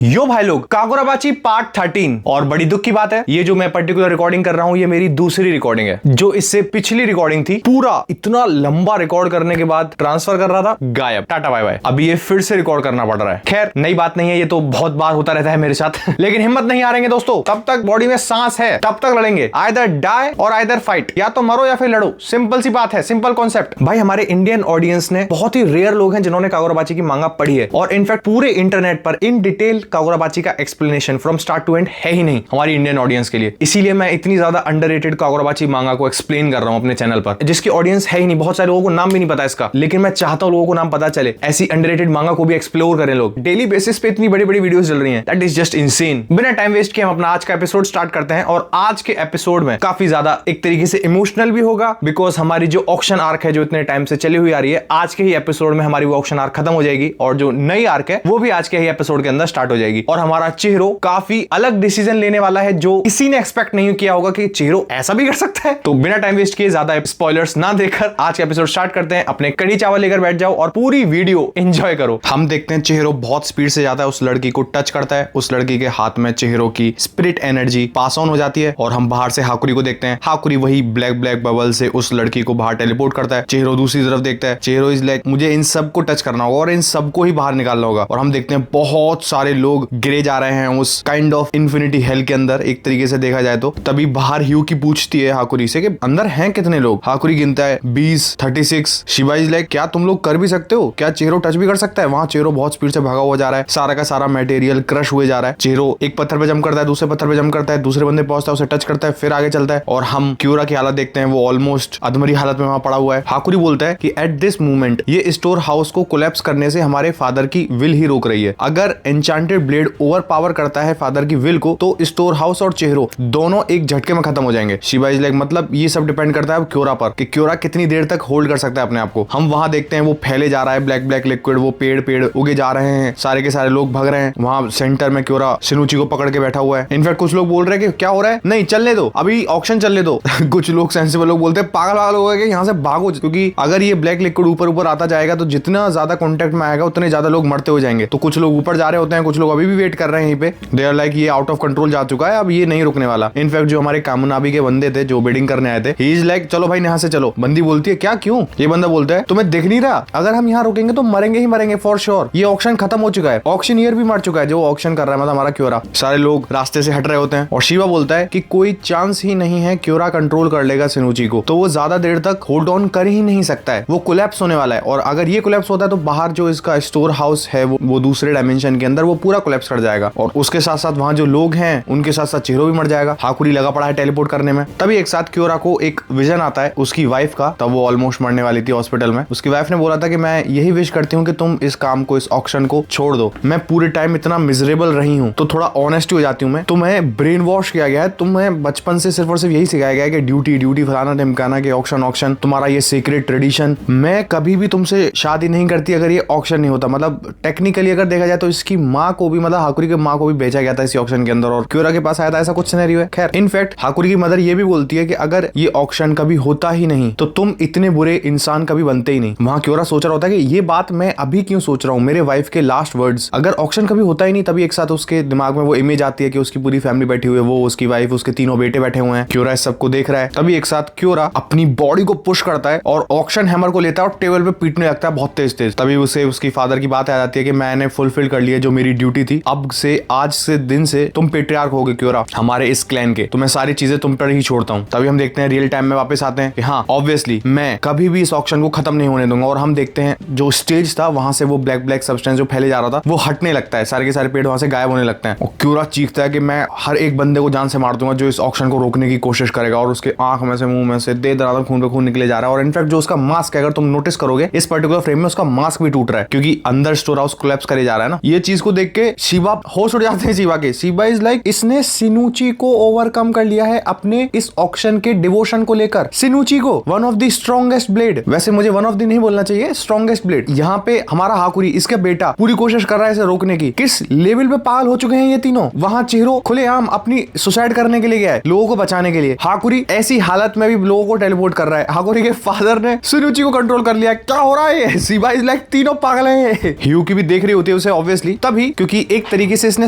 यो भाई लोग, कागुराबाची पार्ट 13। और बड़ी दुख की बात है, ये जो मैं पर्टिकुलर रिकॉर्डिंग कर रहा हूं ये मेरी दूसरी रिकॉर्डिंग है। जो इससे पिछली रिकॉर्डिंग थी, पूरा इतना लंबा रिकॉर्ड करने के बाद ट्रांसफर कर रहा था, गायब, टाटा बाय बाय। अभी ये फिर से रिकॉर्ड करना पड़ रहा है। खैर नई बात नहीं है, ये तो बहुत बार होता रहता है मेरे साथ लेकिन हिम्मत नहीं हारेंगे दोस्तों। तब तक बॉडी में सांस है तब तक लड़ेंगे। आइदर डाई और आइदर फाइट, या तो मरो या फिर लड़ो। सिंपल सी बात है, सिंपल कॉन्सेप्ट। भाई हमारे इंडियन ऑडियंस ने, बहुत ही रेयर लोग हैं जिन्होंने कागुराबाची की मांगा पढ़ी है, और इनफैक्ट पूरे इंटरनेट पर इन डिटेल कागुराबाची का explanation from start to end है ही नहीं हमारी इंडियन ऑडियंस के लिए। इसीलिए मैं इतनी ज्यादा अंडररेटेड कागुराबाची मांगा को एक्सप्लेन कर रहा हूं अपने चैनल पर, जिसकी ऑडियंस है ही नहीं। बहुत सारे लोगों को नाम भी नहीं पता इसका, लेकिन मैं चाहता हूं लोगों को नाम पता चले। ऐसी अंडररेटेड मांगा को भी एक्सप्लोर करें लोग। डेली बेसिस पे इतनी बड़ी बड़ी वीडियोस चल रही हैं, दैट इज जस्ट इनसेन। बिना टाइम वेस्ट किए हम अपना आज का एपिसोड स्टार्ट करते हैं। और आज के एपिसोड में काफी ज्यादा एक तरीके से इमोशनल भी होगा, बिकॉज हमारी जो ऑक्शन आर्क है जो इतने टाइम से चली हुई आ रही है, आज के ही एपिसोड में हमारी वो ऑक्शन आर्क खत्म हो जाएगी, और जो नई आर्क है वो भी आज के ही एपिसोड के अंदर स्टार्ट हो जाएगी। और हमारा चेहरो काफी अलग डिसीजन लेने वाला है, जो किसी ने एक्सपेक्ट नहीं किया होगा कि चेहरो ऐसा भी कर सकता है। तो बिना टाइम वेस्ट किए, ज्यादा स्पॉयलर्स ना देकर आज का एपिसोड स्टार्ट करते हैं। अपने कड़ी चावल लेकर बैठ जाओ और पूरी वीडियो एंजॉय करो। हम देखते हैं चेहरो बहुत स्पीड से जाता है, उस लड़की को टच करता है, उस लड़की के हाथ में चेहरो की स्पिरिट एनर्जी पास ऑन हो जाती है, और हम बाहर से हाकुरी को देखते हैं। हाकुरी वही ब्लैक ब्लैक बबल से उस लड़की को बाहर टेलीपोर्ट करता है। चेहरो दूसरी तरफ देखता है। चेहरो इज लाइक, मुझे इन सबको टच करना होगा और इन सबको ही बाहर निकालना होगा। और हम देखते हैं बहुत सारे लोग गिरे जा रहे हैं उस काइंड ऑफ इन्फिनिटी हेल के अंदर, एक तरीके से देखा जाए तो। तभी बाहर ह्यू की पूछती है हाकुरी से कि अंदर हैं कितने लोग। हाकुरी गिनता है 20, 36। शिवा इज लाइक, क्या तुम लोग कर भी सकते हो? क्या चेहरो टच भी कर सकता है? वहां चेहरो बहुत स्पीड से भागा हुआ जा रहा है, सारा का सारा मटेरियल क्रश हुए जा रहा है। चेहरो एक पत्थर पे जंप करता है, दूसरे पत्थर पे जंप करता है, दूसरे बंदे पहुंचता है, उसे टच करता है, फिर आगे चलता है। और हम क्यूरा की हालत देखते हैं, वो ऑलमोस्ट अधमरी हालत में वहां पड़ा हुआ है। हाकुरी बोलता है कि एट दिस मोमेंट ये स्टोर हाउस को कोलैप्स करने से हमारे फादर की विल ही रोक रही है। अगर एन्चांटेड ब्लेड ओवर पावर करता है फादर की विल को, तो स्टोर हाउस और चेहरो दोनों एक झटके में खत्म हो जाएंगे। शिवा इज लाइक, मतलब ये सब डिपेंड करता है क्योरा पर, कि क्योरा कितनी देर तक होल्ड कर सकता है अपने आप को। हम वहां देखते हैं वो फैले जा रहा है, ब्लैक ब्लैक लिक्विड, वो पेड़ उगे जा रहे हैं, सारे के सारे लोग भाग रहे हैं। वहां सेंटर में क्योरा सिनुची को पकड़ के बैठा हुआ है। इनफैक्ट कुछ लोग बोल रहे हैं कि क्या हो रहा है, नहीं चलने दो, अभी ऑक्शन चलने दो कुछ लोग सेंसिबल लोग बोलते हैं पागल हो गए, यहाँ से भागो, क्योंकि अगर ये ब्लैक लिक्विड ऊपर आता जाएगा तो जितना ज्यादा कॉन्टेक्ट में आएगा उतने ज्यादा लोग मरते हो जाएंगे। तो कुछ लोग ऊपर जा रहे होते हैं, कुछ लोग अभी भी वेट कर रहे हैं यहीं पे। दे आर लाइक, ये आउट ऑफ कंट्रोल जा चुका है, अब ये नहीं रुकने वाला। इनफैक्ट जो हमारे कामनाबी के बंदे थे जो बेडिंग करने आए थे, ही इज लाइक, चलो भाई यहाँ से चलो। बंदी बोलती है क्या, क्यों? ये बंदा बोलता है, तुम्हें दिख नहीं रहा, अगर हम यहाँ रुकेंगे तो मरेंगे ही मरेंगे फॉर श्योर। ये ऑक्शन खत्म हो चुका है, ऑक्शन ईयर भी मर चुका है जो ऑक्शन कर रहा है, मतलब हमारा क्योरा। सारे लोग रास्ते से हट रहे होते हैं, और शिवा बोलता है कि कोई चांस ही नहीं है क्योरा कंट्रोल कर लेगा सिनुची को, तो वो ज्यादा देर तक होल्ड ऑन कर ही नहीं सकता है, वो कोलैप्स होने वाला है। और अगर ये कोलैप्स होता है तो बाहर जो इसका स्टोर हाउस है वो दूसरे डायमेंशन के अंदर वो पूरा कोलैप्स कर जाएगा, और उसके साथ साथ वहां जो लोग हैं उनके साथ साथ चेहरो भी मर जाएगा। हाकुरी लगा पड़ा है टेलीपोर्ट करने में। तभी एक साथ क्योरा को एक विजन आता है उसकी वाइफ का, तब वो ऑलमोस्ट मरने वाली थी हॉस्पिटल में। उसकी वाइफ ने बोला था कि मैं यही विश करती हूँ कि तुम इस काम को, इस ऑक्शन को छोड़ दो। मैं पूरे टाइम इतना मिजरेबल रही हूँ, तो थोड़ा ऑनेस्ट हो जाती हूँ मैं। तुम्हें ब्रेन वॉश किया गया है, तुम्हें बचपन से सिर्फ और सिर्फ यही सिखाया गया है कि ड्यूटी फलाना ढिमकाना, के ऑक्शन तुम्हारा ये सीक्रेट ट्रेडिशन। मैं कभी भी तुमसे शादी नहीं करती अगर ये ऑक्शन नहीं होता। मतलब टेक्निकली अगर देखा जाए तो इसकी माँ को भी, मतलब हाकुरी की माँ को भी भेजा गया था इसी ऑक्शन के अंदर, और क्योरा के पास आया था, ऐसा कुछ सिनेरियो है। खैर इनफैक्ट हाकुरी की मदर ये भी बोलती है कि अगर ये ऑक्शन कभी होता ही नहीं तो तुम इतने बुरे इंसान कभी बनते ही नहीं। वहां क्योरा सोच रहा होता है कि ये बात मैं अभी क्यों सोच रहा हूँ, मेरे वाइफ के लास्ट वर्ड्स। अगर ऑक्शन कभी होता ही नहीं, तभी एक साथ उसके दिमाग में वो इमेज आती है कि उसकी पूरी फैमिली बैठी हुई है, वो, उसकी वाइफ, उसके तीनों बेटे बैठे हुए हैं। क्योरा इस सबको देख रहा है। तभी एक साथ क्योरा अपनी बॉडी को पुश करता है और ऑक्शन हैमर को लेता है और टेबल पे पीटने लगता है बहुत तेज तेज। तभी उसे उसकी फादर की बात आ जाती है कि मैंने फुलफिल कर लिया जो मेरी ड्यूटी थी, अब से, आज से दिन से तुम पेट्रियार्क होगे क्योरा, हमारे इस क्लैन के, तो मैं सारी चीजें तुम पर ही छोड़ता हूँ। तभी हम देखते हैं रियल टाइम में वापस आते हैं कि हाँ ऑब्वियसली मैं कभी भी इस ऑक्शन को खत्म नहीं होने दूंगा। और हम देखते हैं जो स्टेज था वहां से वो ब्लैक ब्लैक सब्सटेंस जो फैले जा रहा था वो हटने लगता है, सारे के सारे पेड़ वहां से गायब होने लगते हैं। और क्योरा चीखता है कि मैं हर एक बंदे को जान से मार दूंगा जो इस ऑक्शन को रोकने की कोशिश करेगा। और उसके आंख में से, मुंह में से दे दरादर खून पे खून निकले जा रहा है। और इनफैक्ट जो उसका मास्क है, अगर तुम नोटिस करोगे इस पर्टिकुलर फ्रेम में उसका मास्क भी टूट रहा है, क्योंकि अंदर स्टोर हाउस कोलैप्स करे जा रहा है ना। ये चीज को देख के शिवा होश उड़ जाते हैं। शिवा के, शिवा इज लाइक, इसने सिनुची को ओवरकम कर लिया है अपने इस ऑक्शन के डिवोशन को लेकर। सिनुची को one of the strongest blade, वैसे मुझे वन ऑफ द नहीं बोलना चाहिए, स्ट्रॉन्गेस्ट ब्लेड। यहाँ पे हमारा हाकुरी, इसका बेटा, पूरी कोशिश कर रहा है इसे रोकने की। किस लेवल पे पागल हो चुके हैं ये तीनों। वहां चेहरो खुलेआम अपनी सुसाइड करने के लिए गया है, लोगों को बचाने के लिए। हाकुरी ऐसी हालत में भी लोगों को टेलीपोर्ट कर रहा है। हाकुरी के फादर ने सिनुची को कंट्रोल कर लिया। क्या हो रहा है? शिवा इज लाइक, तीनों पागल हैं। ह्यू की भी देख रही होती है उसे ऑब्वियसली, तभी क्योंकि क्योंकि एक तरीके से इसने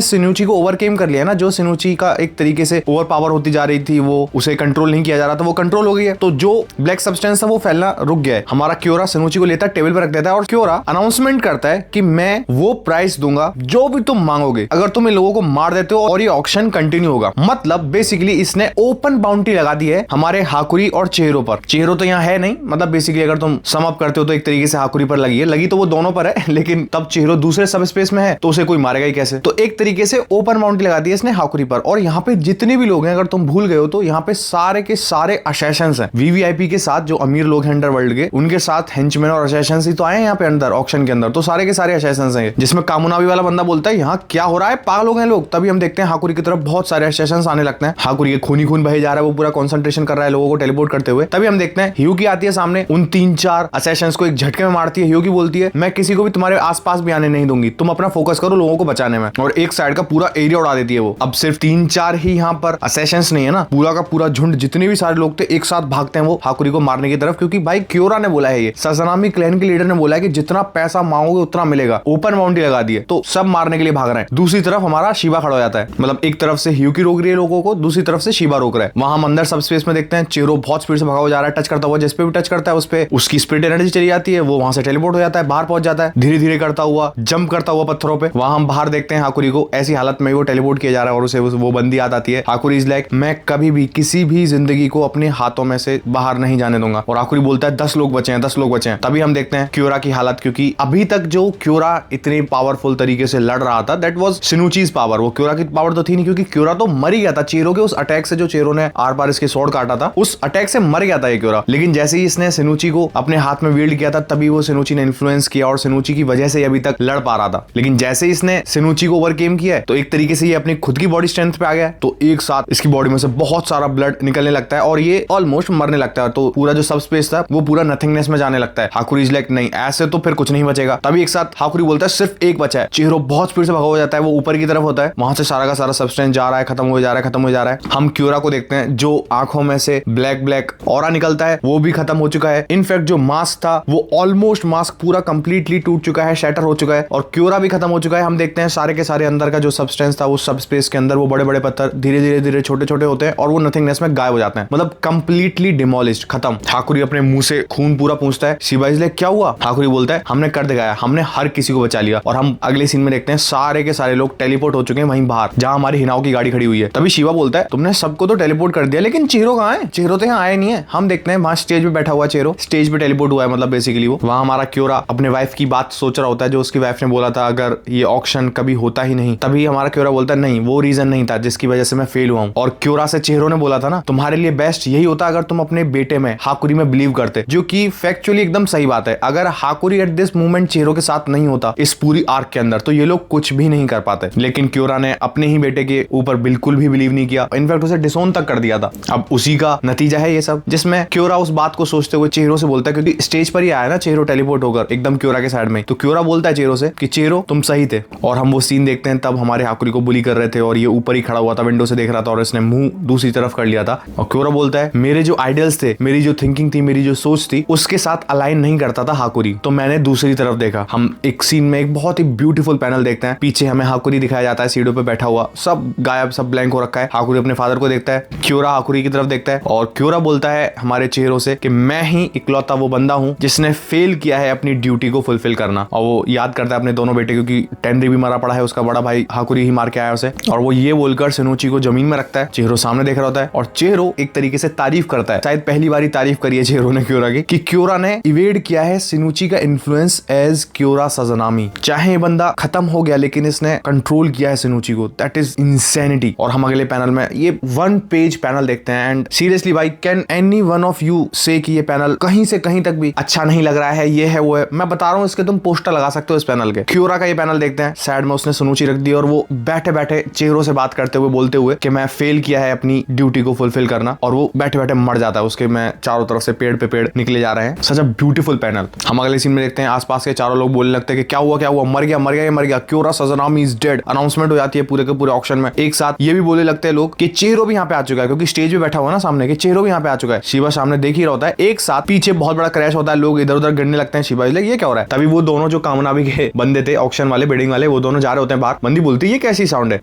सिनुची को ओवरकेम कर लिया ना। जो सिनुची का एक तरीके से ओवर पावर होती जा रही थी, वो उसे कंट्रोल नहीं किया जा रहा था, वो कंट्रोल हो गई है। तो जो ब्लैक सब्सटेंस था वो फैलना रुक गया है। हमारा क्योरा सिनुची को लेता है, टेबल पर रख देता है और क्योरा अनाउंसमेंट करता है कि मैं वो प्राइस दूंगा जो भी तुम मांगोगे अगर तुम इन लोगों को मार देते हो और ये ऑक्शन कंटिन्यू होगा। मतलब बेसिकली इसने ओपन बाउंड्री लगा दी है हमारे हाकुरी और चेहरों पर। चेहरों तो यहाँ है नहीं, मतलब बेसिकली अगर तुम सम अप करते हो तो एक तरीके से हाकुरी पर लगी तो वो दोनों पर है, लेकिन तब चेहरों दूसरे सब स्पेस में है तो उसे कोई मारेगा ही कैसे। तो एक तरीके से ओपन बाउंड्री लगा दी है इसने हाकुरी पर। और यहाँ पे जितने भी लोग हैं, अगर तुम भूल गए हो तो यहाँ पे सारे के सारे असैसिन्स हैं। वीवीआईपी के साथ जो अमीर लोग हैं अंडरवर्ल्ड के, उनके साथ हेंचमैन और असैसिन्स ही तो आए हैं यहाँ पे अंदर ऑक्शन के अंदर। तो सारे के सारे असैसिन्स हैं, जिसमें कामुनावी वाला बंदा बोलता है यहाँ क्या हो रहा है, पागल हो गए लोग। तभी हम देखते हैं हाकुरी की तरफ बहुत सारे असैसिन्स आने लगते हैं। हाकुरी के खून बहे जा रहा है, वो पूरा कंसंट्रेशन कर रहा है लोगों को टेलीपोर्ट करते हुए। तभी हम देखते हैं ह्यूगी आती है सामने, उन 3-4 असैसिन्स को एक झटके में मारती है। ह्यूगी बोलती है मैं किसी को भी तुम्हारे आसपास भी आने नहीं दूंगी, तुम अपना फोकस करो लोगों को बचाने में। और एक साइड का पूरा एरिया उड़ा देती है वो। अब सिर्फ 3-4 ही यहाँ पर असैसिन्स नहीं है ना, पूरा का पूरा झुंड जितने भी सारे लोग थे एक साथ भागते हैं वो हाकुरी को मारने की तरफ। क्योंकि भाई क्योरा ने बोला है, ये सज़नामी क्लैन के लीडर ने बोला है कि जितना पैसा मांगोगे उतना मिलेगा। ओपन बाउंड्री लगा दी है तो सब मारने के लिए भाग रहे हैं। दूसरी तरफ हमारा शिवा खड़ा हो जाता है, मतलब एक तरफ से ह्यूगी रोक रही है लोगों को, दूसरी तरफ से शिवा रोक रहा है। वहां हम अंदर सब स्पेस में देखते हैं चेहरो बहुत स्पीड से भगा हुआ जा रहा है, टच करता हुआ, जिस पे भी टच करता है उस पे उसकी स्पिरिट एनर्जी चली जाती है, वो वहां से टेलीपोर्ट हो जाता है, बाहर पहुंच जाता है, धीरे धीरे करता हुआ जंप करता हुआ पत्थरों पे। वहां हम बाहर देखते हैं हाकुरी को ऐसी हालत में वो टेलीपोर्ट किया जा रहा है और उसे वो बंदी याद आती है। हाकुरी इज लाइक मैं कभी भी किसी भी जिंदगी को अपने हाथों में से बाहर नहीं जाने दूंगा। और हाकुरी बोलता है 10 लोग बचे हैं, 10 लोग बचे हैं। तभी हम देखते हैं क्योरा की हालत, क्योंकि अभी तक जो क्योरा इतने पावरफुल तरीके से लड़ रहा था दैट वाज सिनुचीज पावर। वो क्योरा की पावर तो थी नहीं, क्योंकि क्योरा तो मर ही गया था चेहरों के उस अटैक से। जो चेहरों ने आर पार इसके स्वॉर्ड काटा था उस अटैक से मर गया था ये क्योरा। लेकिन जैसे ही इसने सिनुची को अपने हाथ में विल्ड किया था तभी वो सिनुची ने इन्फ्लुएंस किया और सिनुची की वजह से अभी तक लड़ पा रहा था। लेकिन जैसे इसने सिनुची को ओवरकेम किया है तो एक तरीके से ये अपनी खुद की बॉडी स्ट्रेंथ पे आ गया है। तो एक साथ इसकी बॉडी में से बहुत सारा ब्लड निकलने लगता है और ये ऑलमोस्ट मरने लगता है। तो पूरा जो सब स्पेस था वो पूरा नथिंगनेस में जाने लगता है। हाकुरी इज लाइक नहीं ऐसे तो फिर कुछ नहीं बचेगा। तभी एक साथ हाकुरी बोलता है सिर्फ एक बचा है। चेहरो बहुत स्पीड से भगा हो जाता है, वो ऊपर की तरफ होता है, वहां से सारा का सारा सब्सटेंस जा रहा है, खत्म हो जा रहा है, खत्म हो जा रहा है। हम क्योरा को देखते हैं, जो आंखों में से ब्लैक ऑरा निकलता है वो भी खत्म हो चुका है। इनफैक्ट जो मास्क था वो ऑलमोस्ट मास्क पूरा कंप्लीटली टूट चुका है, शैटर हो चुका है और क्योरा भी खत्म हो चुका है। हम देखते हैं सारे के सारे अंदर का जो सब्सटेंस था उस सब स्पेस के अंदर वो बड़े बड़े पत्थर धीरे धीरे छोटे छोटे होते हैं और वो नथिंगनेस में गायब हो जाते हैं, मतलब कंप्लीटली डिमोलिश्ड, खत्म। हाकुरी अपने मुंह से खून पूरा पूंछता है। शिवा इज लाइक क्या हुआ? हाकुरी बोलता है हमने कर दिखाया, हमने हर किसी को बचा लिया। और हम अगले सीन में देखते हैं सारे के सारे लोग टेलीपोर्ट हो चुके हैं वहीं बाहर जहां हमारी हिनाओ की गाड़ी खड़ी हुई है। तभी शिवा बोलता है तुमने सबको तो टेलीपोर्ट कर दिया लेकिन चेहरो कहाँ है? चेहरो तो यहाँ आए नहीं है। हम देखते हैं वहां स्टेज पे बैठा हुआ चेहरो, स्टेज पे टेलीपोर्ट हुआ है, मतलब बेसिकली वो वहां हमारा क्योरा अपने वाइफ की बात सोच रहा होता है, जो उसकी वाइफ ने बोला था अगर ये ऑक्शन कभी होता ही नहीं। तभी हमारा क्योरा बोलता है नहीं वो रीजन नहीं था जिसकी वजह से मैं फेल हुआ हूँ। और क्योरा से चेहरो ने बोला था ना तुम्हारे लिए बेस्ट यही होता अगर तुम अपने बेटे में हाकुरी में बिलीव करते, जो कि फैक्चुअली एकदम सही बात है। अगर हाकुरी एट दिस मोमेंट चेहरो के साथ नहीं होता इस पूरी आर्क के अंदर तो ये लोग कुछ भी नहीं कर पाते। लेकिन क्योरा ने अपने ही बेटे के ऊपर बिल्कुल भी बिलीव नहीं किया, इनफैक्ट उसे डिसोन तक कर दिया था। अब उसी का नतीजा है ये सब, जिसमें क्योरा उस बात को सोचते हुए चेहरो से बोलता है, क्योंकि स्टेज पर ही आया ना चेहरो टेलीपोर्ट होकर एकदम क्योरा के साइड में, तो क्योरा बोलता है चेहरो से कि चेहरो तुम सही थे। और हम वो सीन देखते हैं तब हमारे हाकुरी को बुली कर रहे थे और ये ऊपर ही खड़ा हुआ था, विंडो से देख रहा था और इसने मुंह दूसरी तरफ कर लिया था। और क्योरा बोलता है मेरे जो आइडियल्स थे, मेरी जो थिंकिंग थी, मेरी जो सोच थी उसके साथ अलाइन नहीं करता था हाकुरी, तो मैंने दूसरी तरफ देखा। हम एक सीन में एक बहुत ही ब्यूटीफुल पैनल देखते हैं, पीछे हमें हाकुरी दिखाया जाता है सीढ़ियों पे बैठा हुआ, सब गायब, सब ब्लैंक हो रखा है। हाकुरी अपने फादर को देखता है, क्योरा हाकुरी की तरफ देखता है और क्योरा बोलता है हमारे चेहरों से कि मैं ही इकलौता वो बंदा हूं जिसने फेल किया है अपनी ड्यूटी को फुलफिल करना। और वो याद करता है अपने दोनों बेटे, क्योंकि टेनरी भी मरा पड़ा है, उसका बड़ा भाई हाकुरी ही मार के आया उसे। और वो ये बोलकर सिनुची को जमीन में रखता है, चेहरो सामने देख रहा होता है और चेहरो एक तरीके से तारीफ करता है, शायद पहली बारी तारीफ करी है चेहरो ने क्योरा की, कि क्योरा ने इवेड किया है सिनुची का इन्फ्लुएंस एज क्योरा सज़नामी। चाहे ये बंदा खत्म हो गया लेकिन इसने कंट्रोल किया है सिनुची को, दैट इज इंसैनिटी। और हम अगले पैनल में ये 1 पेज पैनल देखते हैं एंड सीरियसली भाई can any one of you से कि ये पैनल कहीं से कहीं तक भी अच्छा नहीं लग रहा है, ये है वो है। मैं बता रहा हूँ इसके तुम पोस्टर लगा सकते हो इस पैनल के। क्योरा का ये पैनल देखते हैं, साइड में उसने सिनुची रख दी और वो बैठे बैठे चेहरों से बात करते हुए बोलते हुए कि मैं फेल किया है अपनी ड्यूटी को फुलफिल करना, और वो बैठे बैठे मर जाता है। उसके मैं चारों तरफ से पेड़ पे पेड़ निकले जा रहे हैं, सच अ ब्यूटीफुल पैनल। हम अगले सीन में देखते हैं आसपास के चारों लोग बोलने लगते हैं कि क्या हुआ क्या हुआ, मर गया मर गया ये मर गया, क्योरा सज़नामी इज डेड। अनाउंसमेंट हो जाती है पूरे के पूरे ऑक्शन में। एक साथ ये भी बोलने लगते हैं लोग कि चेहरो भी यहाँ पे आ चुका है, क्योंकि स्टेज पे बैठा हुआ ना सामने, कि चेहरो भी यहाँ पे आ चुका है। शिवा सामने देख ही रहा होता है। एक साथ पीछे बहुत बड़ा क्रैश होता है, लोग इधर उधर गिरने लगते हैं। शिवा ये क्या हो रहा है? तभी वो दोनों जो कामनाबी के बंदे थे ऑक्शन वाले, बिल्डिंग वाले, वो दोनों जा रहे होते हैं बाहर। बंदी बोलती है ये कैसी साउंड है?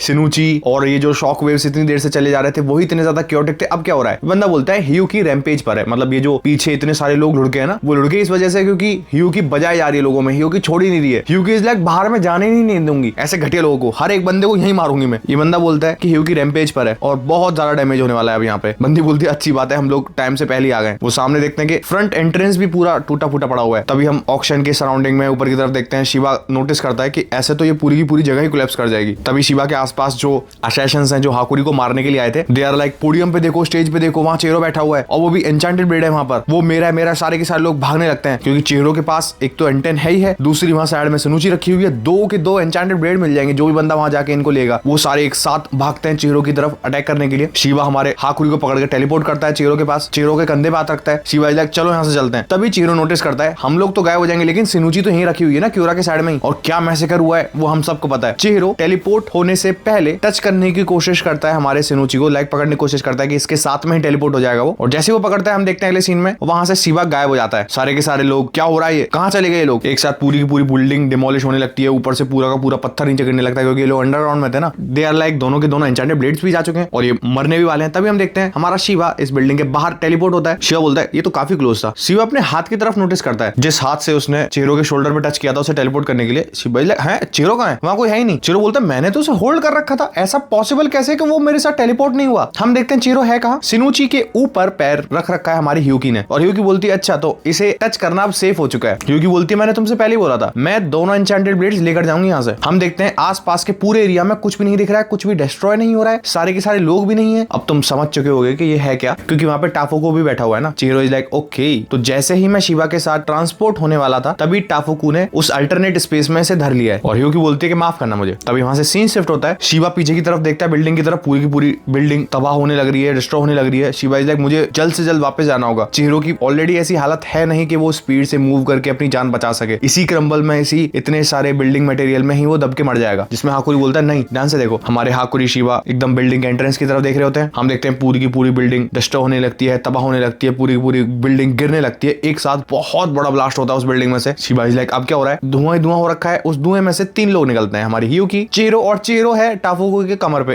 सिनुची और ये जो शॉक वेव्स इतनी देर से चले जा रहे थे वही इतने ज्यादा क्योटिक थे, अब क्या हो रहा है? बंदा बोलता है ह्यू की रैम्पेज पर है, मतलब ये जो पीछे इतने सारे लोग लुढ़के हैं ना, वो लुढ़के इस वजह से क्योंकि ह्यू की बजाई जा रही है लोगों में, ह्यू की छोड़ ही नहीं रही है। ह्यू की इज लाइक बाहर में जाने ही नहीं दूंगी, ऐसे घटिया लोगों को, हर एक बंदे को यही मारूंगी मैं। ये बंदा बोलता है कि ह्यू की रैम्पेज पर है और बहुत ज्यादा डैमेज होने वाला है अब यहाँ पे। बंदी बोलती है अच्छी बात है, हम लोग टाइम से पहले ही आ गए। वो सामने देखते हैं कि फ्रंट एंट्रेंस भी पूरा टूटा फूटा पड़ा हुआ है। तभी हम ऑक्शन के सराउंडिंग में ऊपर की तरफ देखते हैं, शिवा नोटिस करता है कि ऐसे तो ये पूरी की पूरी जगह ही कोलैप्स कर जाएगी। तभी शिवा के आसपास जो असैसिन्स हैं जो हाकुरी को मारने के लिए आए थे, दे आर लाइक पोडियम पे देखो, स्टेज पे देखो, वहां चेहरो बैठा हुआ है और वो भी एन्चेंटेड ब्लेड है वहां पर, वो मेरा है मेरा, सारे के सारे लोग भागने लगते हैं क्योंकि चेहरो के पास एक तो एंटेन है ही है, दूसरी वहां साइड में सिनुची रखी हुई है, दो के दो एन्चेंटेड ब्लेड मिल जाएंगे, जो भी बंदा वहां जाके इनको लेगा वो सारे एक साथ भागते हैं चेहरो की तरफ अटैक करने के लिए। शिवा हमारे हाकुरी को पकड़ के टेलीपोर्ट करता है चेहरो के पास, चेहरो के कंधे पे हाथ रखता है। शिवा लाइक चलो यहाँ से चलते हैं। तभी चेहरो नोटिस करता है हम लोग तो गायब हो जाएंगे लेकिन सिनुची तो यहीं रखी हुई है ना क्यूरा के साइड में ही, और क्या मैसेकर हुआ है वो हम सबको पता है। चेहरो टेलीपोर्ट होने से पहले टच करने की कोशिश करता है हमारे सिनुची को, लाइक पकड़ने की कोशिश करता है कि इसके साथ में ही टेलीपोर्ट हो जाएगा वो, और जैसे वो पकड़ता है हम देखते हैं अगले सीन में वहां से शिवा गायब हो जाता है। सारे के सारे लोग क्या हो रहा है, ये कहां चले गए लोग? एक साथ पूरी की पूरी बिल्डिंग डिमोलिश होने लगती है, ऊपर से पूरा का पूरा पत्थर नीचे गिरने लगता है क्योंकि ये लोग अंडरग्राउंड में थे ना। दे आर लाइक दोनों के दोनों एन्चेंटेड ब्लेड्स भी जा चुके हैं और ये मरने भी वाले हैं। तभी हम देखते हैं हमारा शिवा इस बिल्डिंग के बाहर टेलीपोर्ट होता है। शिवा बोलता है ये तो काफी क्लोज था। शिवा अपने हाथ की तरफ नोटिस करता है, जिस हाथ से उसने चेहरो के शोल्डर पे टच किया था उसे टेलीपोर्ट करने के लिए। शिवा है चेहरो कहां है? वहां कोई है ही नहीं। चेहरो बोलता है मैंने तो उसे होल्ड कर रखा था, ऐसा पॉसिबल कैसे कि वो मेरे साथ टेलीपोर्ट नहीं हुआ? हम देखते हैं चेहरो है कहां, सिनुची के ऊपर पैर रख रखा है हमारी ह्यूकी ने, और ह्यूकी बोलती है अच्छा तो इसे टच करना अब सेफ हो चुका है। ह्यूकी बोलती है मैंने तुमसे पहले ही बोला था, मैं दोनों एन्चेंटेड ब्लेड्स लेकर जाऊंगी यहाँ से। हम देखते हैं आसपास के पूरे एरिया में कुछ भी नहीं दिख रहा है, कुछ भी डिस्ट्रॉय नहीं हो रहा है, सारे के सारे लोग भी नहीं है। अब तुम समझ चुके होगे कि ये है क्या, क्योंकि वहां पे टाफुको भी बैठा हुआ है ना। चेहरो इज लाइक ओके। तो जैसे ही मैं शिवा के साथ ट्रांसपोर्ट होने वाला था तभी टाफुको ने उस अल्टरनेट स्पेस में से धर लिया है, और ह्यूकी बोलती है कि माफ करना मुझे। तभी वहां से सीन शिफ्ट होता है, शिवा पीछे की तरफ देखता है बिल्डिंग की तरफ, पूरी की पूरी बिल्डिंग तबाह होने लग रही है, डिस्ट्रॉय होने लग रही है। शिवा इज लाइक मुझे जल्द से जल्द वापस जाना होगा। चेहरो की ऑलरेडी ऐसी हालत है नहीं कि वो स्पीड से मूव करके अपनी जान बचा सके, इसी क्रम्बल में इसी इतने सारे बिल्डिंग मटेरियल में ही वो दब के मर जाएगा। जिसमें हाकुरी बोलता है नहीं ध्यान से देखो। हमारे हाकुरी शिवा एकदम बिल्डिंग एंट्रेंस की तरफ देख रहे होते हैं। हम देखते हैं पूरी की पूरी बिल्डिंग डिस्ट्रॉय होने लगती है, तबाह होने लगती है, पूरी की पूरी बिल्डिंग गिरने लगती है। एक साथ बहुत बड़ा ब्लास्ट होता है उस बिल्डिंग में से। शिवा इज लाइक अब क्या हो रहा है? धुआं ही धुआं हो रखा है। उस धुएं में से 3 लोग निकलते हैं, हमारी ह्यूकी, चेहरो, और चेहरो है टाफुको के कमर पे।